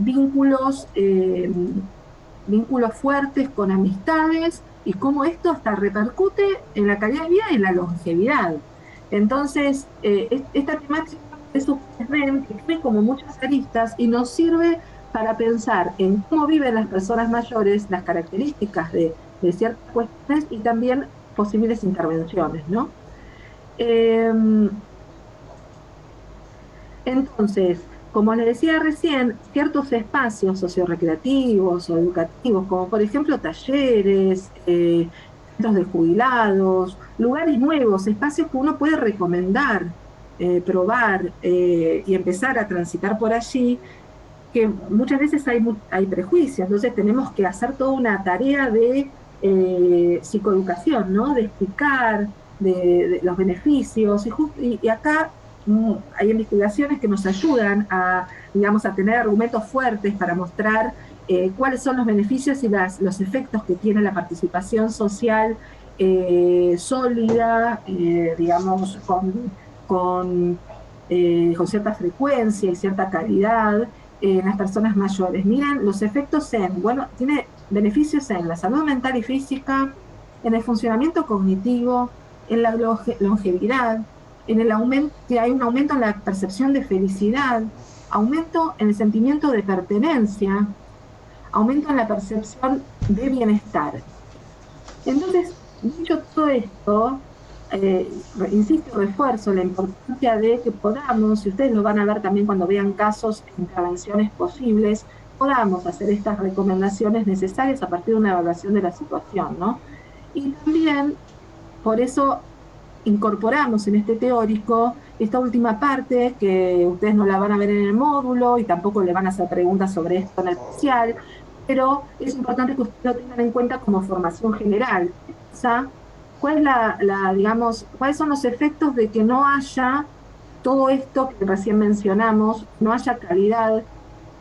C: vínculos fuertes con amistades, y cómo esto hasta repercute en la calidad de vida y en la longevidad. Entonces, esta temática, eso ven que tiene como muchas aristas y nos sirve para pensar en cómo viven las personas mayores, las características de ciertas cuestiones y también posibles intervenciones, ¿no? Entonces, como les decía recién, ciertos espacios sociorecreativos o educativos, como por ejemplo talleres, centros de jubilados, lugares nuevos, espacios que uno puede recomendar, probar y empezar a transitar por allí, que muchas veces hay prejuicios, entonces tenemos que hacer toda una tarea de psicoeducación, ¿no? De explicar de los beneficios, y acá hay investigaciones que nos ayudan a, digamos, a tener argumentos fuertes para mostrar cuáles son los beneficios y los efectos que tiene la participación social sólida, digamos, con cierta frecuencia y cierta calidad en las personas mayores. Miren los efectos tiene beneficios en la salud mental y física, en el funcionamiento cognitivo, en la longevidad, en el aumento, que hay un aumento en la percepción de felicidad, aumento en el sentimiento de pertenencia, aumento en la percepción de bienestar. Entonces, dicho todo esto, insisto, refuerzo la importancia de que podamos, y ustedes lo van a ver también cuando vean casos e intervenciones posibles, podamos hacer estas recomendaciones necesarias a partir de una evaluación de la situación, ¿no? Y también, por eso, incorporamos en este teórico esta última parte, que ustedes no la van a ver en el módulo y tampoco le van a hacer preguntas sobre esto en el parcial, pero es importante que ustedes lo tengan en cuenta como formación general. ¿Cuál es digamos, cuáles son los efectos de que no haya todo esto que recién mencionamos, no haya calidad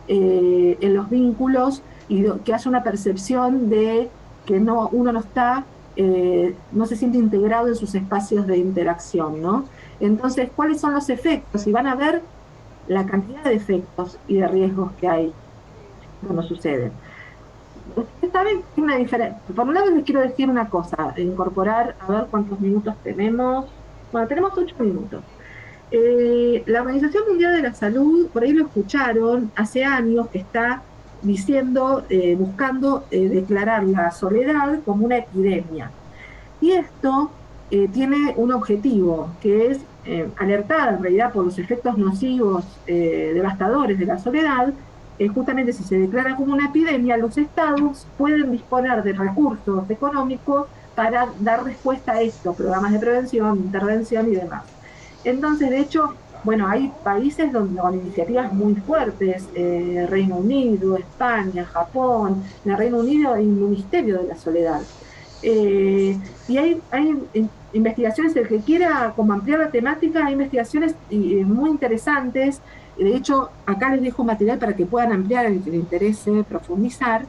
C: en los vínculos y que haya una percepción de que uno no está, no se siente integrado en sus espacios de interacción, ¿no? Entonces, ¿cuáles son los efectos? Y van a ver la cantidad de efectos y de riesgos que hay cuando suceden. Ustedes saben que una diferencia. Por un lado les quiero decir una cosa, incorporar, a ver cuántos minutos tenemos. Bueno, tenemos 8 minutos. La Organización Mundial de la Salud, por ahí lo escucharon, hace años que está diciendo, buscando declarar la soledad como una epidemia. Y esto tiene un objetivo, que es alertar en realidad por los efectos nocivos, devastadores de la soledad. Justamente si se declara como una epidemia, los estados pueden disponer de recursos económicos para dar respuesta a esto, programas de prevención, intervención y demás. Entonces, de hecho, bueno, hay países con iniciativas muy fuertes, Reino Unido, España, Japón. En el Reino Unido hay un ministerio de la soledad. Y hay investigaciones, el que quiera como ampliar la temática, hay investigaciones muy interesantes. De hecho, acá les dejo material para que puedan ampliar, el que les interese profundizar.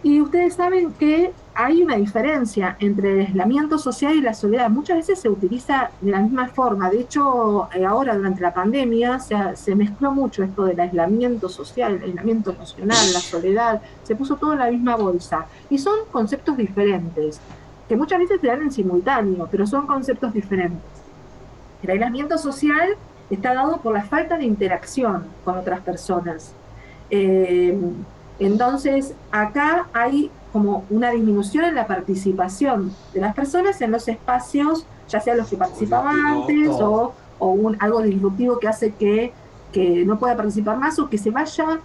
C: Y ustedes saben que hay una diferencia entre el aislamiento social y la soledad. Muchas veces se utiliza de la misma forma. De hecho, ahora durante la pandemia se mezcló mucho esto del aislamiento social, el aislamiento emocional, la soledad. Se puso todo en la misma bolsa. Y son conceptos diferentes, que muchas veces se dan en simultáneo, pero son conceptos diferentes. El aislamiento social está dado por la falta de interacción con otras personas. Entonces, acá hay como una disminución en la participación de las personas en los espacios, ya sea los que participaban antes o algo disruptivo que hace que no pueda participar más o que se vaya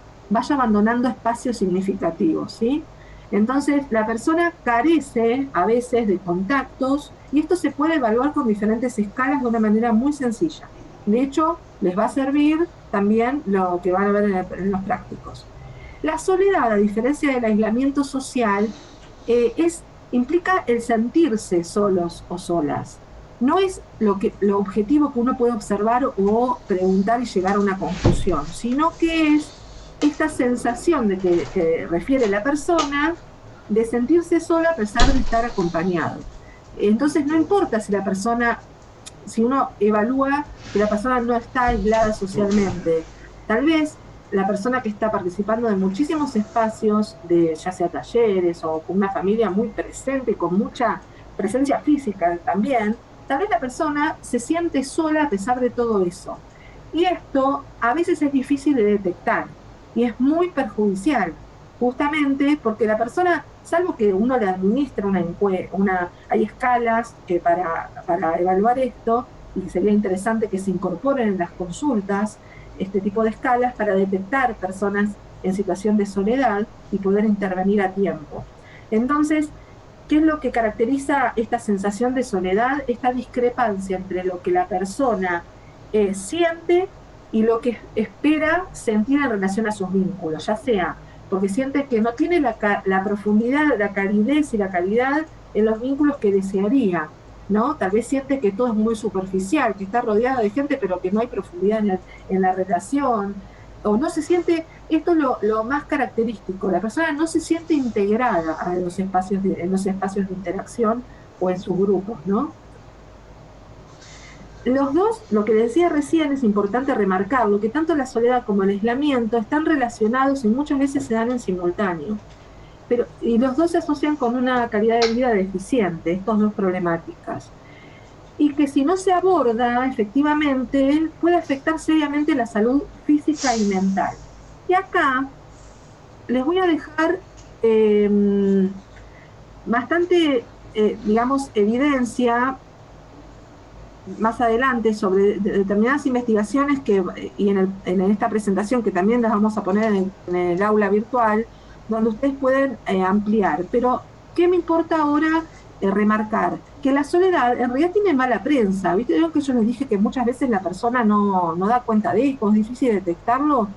C: abandonando espacios significativos, ¿sí? Entonces, la persona carece a veces de contactos y esto se puede evaluar con diferentes escalas de una manera muy sencilla. De hecho, les va a servir también lo que van a ver en los prácticos. La soledad, a diferencia del aislamiento social, implica el sentirse solos o solas. No es lo objetivo que uno puede observar o preguntar y llegar a una conclusión, sino que es esta sensación de que refiere la persona de sentirse sola a pesar de estar acompañado. Entonces no importa si uno evalúa que la persona no está aislada socialmente, tal vez la persona que está participando de muchísimos espacios, ya sea talleres o con una familia muy presente, con mucha presencia física también, tal vez la persona se siente sola a pesar de todo eso. Y esto a veces es difícil de detectar. y es muy perjudicial, justamente porque la persona, salvo que uno le administra hay escalas para evaluar esto, y sería interesante que se incorporen en las consultas este tipo de escalas para detectar personas en situación de soledad y poder intervenir a tiempo. Entonces, ¿qué es lo que caracteriza esta sensación de soledad? Esta discrepancia entre lo que la persona siente y lo que espera sentir en relación a sus vínculos, ya sea porque siente que no tiene la profundidad, la calidez y la calidad en los vínculos que desearía, ¿no? Tal vez siente que todo es muy superficial, que está rodeada de gente, pero que no hay profundidad en la relación, o no se siente, esto es lo más característico, la persona no se siente integrada en los espacios de interacción o en sus grupos, ¿no? Los dos, lo que decía recién, es importante remarcarlo, que tanto la soledad como el aislamiento están relacionados y muchas veces se dan en simultáneo. Y los dos se asocian con una calidad de vida deficiente, estas dos problemáticas. Y que si no se aborda efectivamente, puede afectar seriamente la salud física y mental. Y acá les voy a dejar bastante, digamos, evidencia más adelante sobre determinadas investigaciones y en esta presentación que también las vamos a poner en el aula virtual, donde ustedes pueden ampliar. Pero, ¿qué me importa ahora remarcar? Que la soledad en realidad tiene mala prensa. ¿Viste? Que yo les dije que muchas veces la persona no da cuenta de esto, es difícil detectarlo,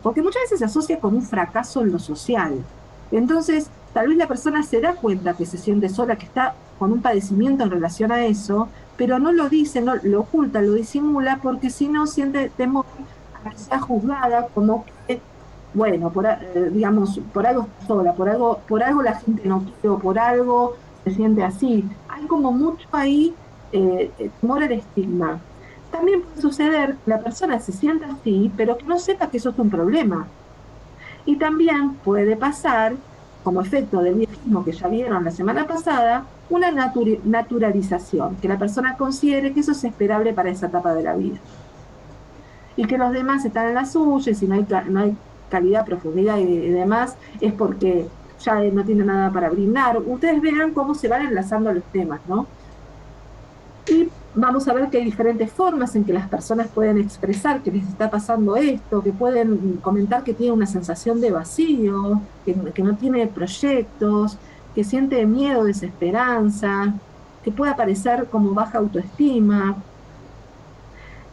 C: porque muchas veces se asocia con un fracaso en lo social. Entonces, tal vez la persona se da cuenta que se siente sola, que está con un padecimiento en relación a eso, pero no lo dice, no lo oculta, lo disimula, porque si no siente temor a que sea juzgada como que, bueno, digamos, por algo está sola, por algo la gente no quiere, por algo se siente así. Hay como mucho ahí temor al estigma. También puede suceder que la persona se sienta así, pero que no sepa que eso es un problema. Y también puede pasar, como efecto del viejismo que ya vieron la semana pasada, una naturalización, que la persona considere que eso es esperable para esa etapa de la vida. Y que los demás están en la suya, y si no hay calidad, profundidad y demás, es porque ya no tiene nada para brindar. Ustedes vean cómo se van enlazando los temas, ¿no? Y vamos a ver que hay diferentes formas en que las personas pueden expresar que les está pasando esto, que pueden comentar que tienen una sensación de vacío, que no tiene proyectos, que siente miedo, desesperanza, que puede aparecer como baja autoestima.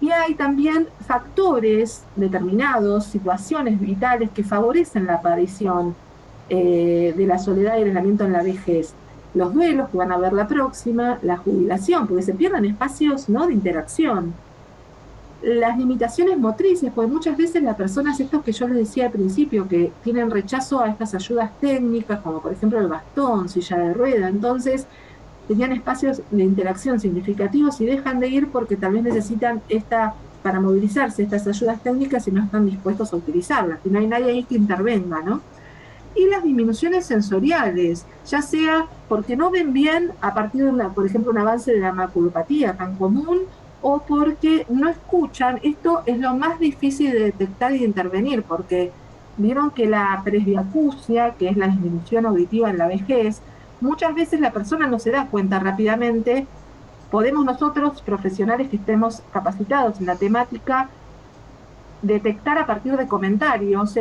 C: Y hay también factores determinados, situaciones vitales que favorecen la aparición de la soledad y el aislamiento en la vejez. Los duelos que van a ver la próxima, la jubilación, porque se pierden espacios, ¿no?, de interacción. Las limitaciones motrices, porque muchas veces las personas, estos que yo les decía al principio, que tienen rechazo a estas ayudas técnicas, como por ejemplo el bastón, silla de rueda, entonces tenían espacios de interacción significativos y dejan de ir porque tal vez necesitan para movilizarse estas ayudas técnicas y no están dispuestos a utilizarlas, y no hay nadie ahí que intervenga, ¿no? Y las disminuciones sensoriales, ya sea porque no ven bien a partir de, por ejemplo, un avance de la maculopatía tan común, o porque no escuchan. Esto es lo más difícil de detectar y de intervenir, porque vieron que la presbiacusia, que es la disminución auditiva en la vejez, muchas veces la persona no se da cuenta rápidamente. Podemos nosotros, profesionales que estemos capacitados en la temática, detectar a partir de comentarios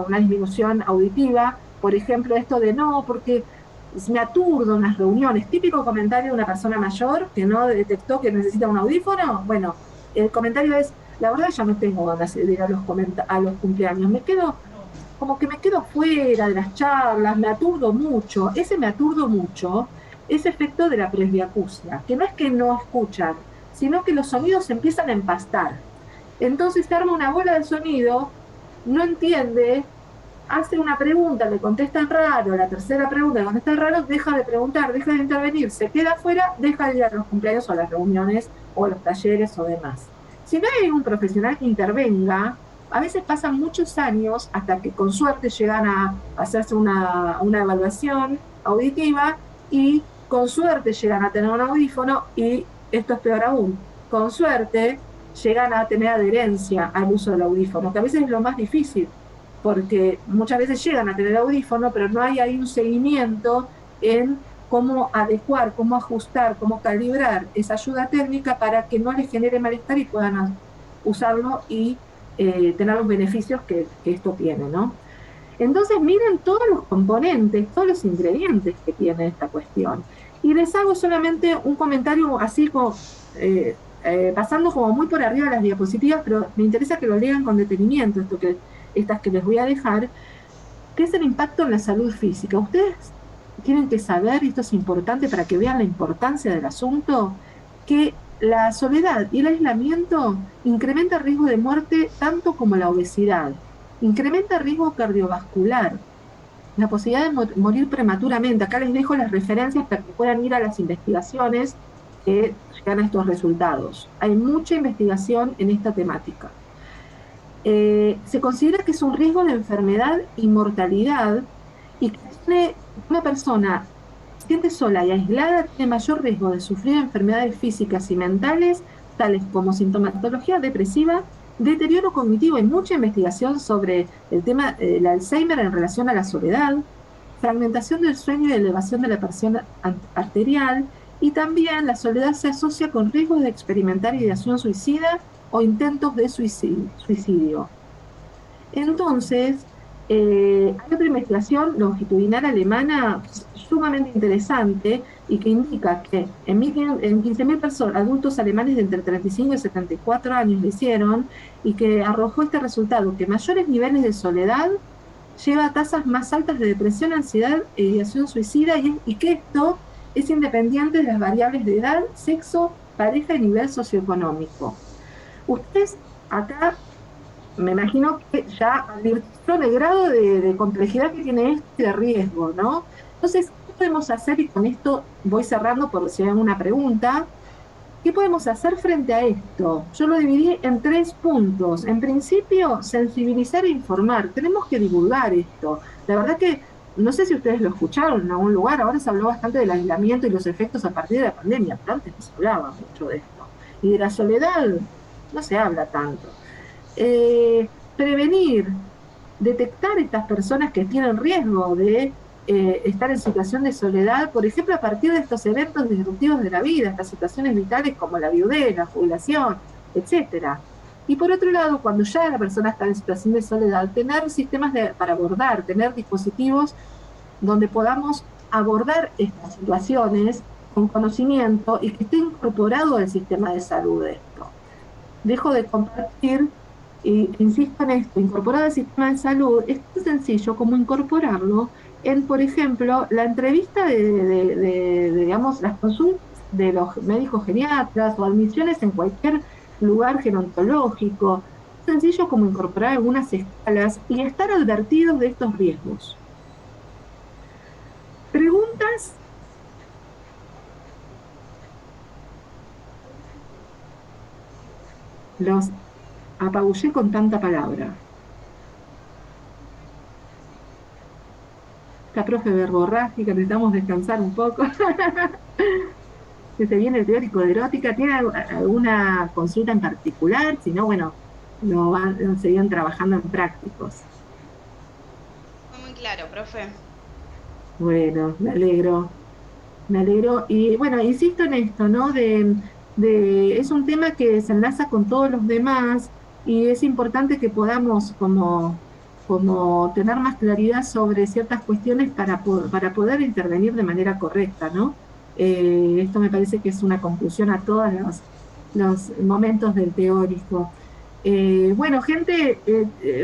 C: una disminución auditiva, por ejemplo, esto de no, porque me aturdo en las reuniones, típico comentario de una persona mayor que no detectó que necesita un audífono. Bueno, el comentario es, la verdad ya no tengo ganas de ir a los cumpleaños, me quedo fuera de las charlas, me aturdo mucho. Ese me aturdo mucho es efecto de la presbiacusia, que no es que no escuchan, sino que los sonidos se empiezan a empastar. Entonces se arma una bola de sonido, no entiende, hace una pregunta, le contestan raro, la tercera pregunta le contestan raro, deja de preguntar, deja de intervenir, se queda afuera, deja de ir a los cumpleaños o a las reuniones o a los talleres o demás. Si no hay un profesional que intervenga, a veces pasan muchos años hasta que con suerte llegan a hacerse una evaluación auditiva y con suerte llegan a tener un audífono y, esto es peor aún, con suerte llegan a tener adherencia al uso del audífono, que a veces es lo más difícil, porque muchas veces llegan a tener audífono, pero no hay ahí un seguimiento en cómo adecuar, cómo ajustar, cómo calibrar esa ayuda técnica para que no les genere malestar y puedan usarlo y tener los beneficios que esto tiene, ¿no? Entonces miren todos los componentes, todos los ingredientes que tiene esta cuestión. Y les hago solamente un comentario así como, pasando como muy por arriba de las diapositivas, pero me interesa que lo lean con detenimiento, estas que les voy a dejar, que es el impacto en la salud física. Ustedes tienen que saber, y esto es importante para que vean la importancia del asunto, que la soledad y el aislamiento incrementa el riesgo de muerte tanto como la obesidad. Incrementa el riesgo cardiovascular, la posibilidad de morir prematuramente. Acá les dejo las referencias para que puedan ir a las investigaciones que llegan a estos resultados. Hay mucha investigación en esta temática. Se considera que es un riesgo de enfermedad y mortalidad, y que una persona que se siente sola y aislada tiene mayor riesgo de sufrir enfermedades físicas y mentales, tales como sintomatología depresiva, deterioro cognitivo. Hay mucha investigación sobre el tema del Alzheimer en relación a la soledad, fragmentación del sueño y elevación de la presión arterial, y también la soledad se asocia con riesgos de experimentar ideación suicida o intentos de suicidio. Entonces, hay otra investigación longitudinal alemana sumamente interesante y que indica que en 15.000 personas, adultos alemanes de entre 35 y 74 años lo hicieron, y que arrojó este resultado, que mayores niveles de soledad lleva a tasas más altas de depresión, ansiedad e ideación suicida, y que esto es independiente de las variables de edad, sexo, pareja y nivel socioeconómico. Ustedes acá, me imagino que ya advirtieron el grado de complejidad que tiene este riesgo, ¿no? Entonces, ¿qué podemos hacer? Y con esto voy cerrando por si hay alguna pregunta. ¿Qué podemos hacer frente a esto? Yo lo dividí en 3 puntos. En principio, sensibilizar e informar. Tenemos que divulgar esto. La verdad que, no sé si ustedes lo escucharon en algún lugar, ahora se habló bastante del aislamiento y los efectos a partir de la pandemia, pero antes no se hablaba mucho de esto. Y de la soledad no se habla tanto. Prevenir, detectar estas personas que tienen riesgo de estar en situación de soledad, por ejemplo, a partir de estos eventos disruptivos de la vida, estas situaciones vitales como la viudez, la jubilación, etc. Y por otro lado, cuando ya la persona está en situación de soledad, tener sistemas para abordar, tener dispositivos donde podamos abordar estas situaciones con conocimiento y que esté incorporado al sistema de salud esto. Dejo de compartir y insisto en esto, incorporar al sistema de salud es tan sencillo como incorporarlo en, por ejemplo, la entrevista digamos, las consultas de los médicos geriatras o admisiones en cualquier lugar gerontológico. Sencillo como incorporar algunas escalas y estar advertidos de estos riesgos. ¿Preguntas? Los apabullé con tanta palabra. La profe verborrágica, necesitamos descansar un poco. Que se viene el teórico de erótica. ¿Tiene alguna consulta en particular? Si no, bueno, seguían trabajando en prácticos.
E: Fue muy claro, profe.
C: Bueno, me alegro. Me alegro. Y bueno, insisto en esto, ¿no? Es un tema que se enlaza con todos los demás y es importante que podamos como tener más claridad sobre ciertas cuestiones para poder intervenir de manera correcta, ¿no? Esto me parece que es una conclusión a todos los momentos del teórico. Bueno, gente,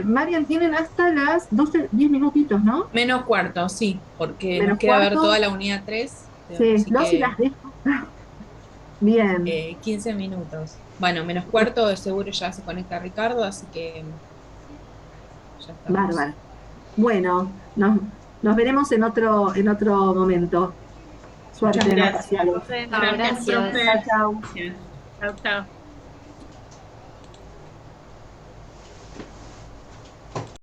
C: Marian, tienen hasta las 12, 10 minutitos, ¿no?
L: Menos cuarto, sí, porque
C: Menos
L: nos queda
C: cuarto.
L: ver toda la unidad 3.
C: Sí, no, si las dejo. Bien.
L: 15 minutos. Bueno, menos cuarto, de seguro ya se conecta Ricardo, así que ya estamos.
C: Bárbaro. Bueno, nos veremos en otro momento. Suerte en los parciales.
F: Gracias, profe.
C: Chao, chao.
F: Chao, chao.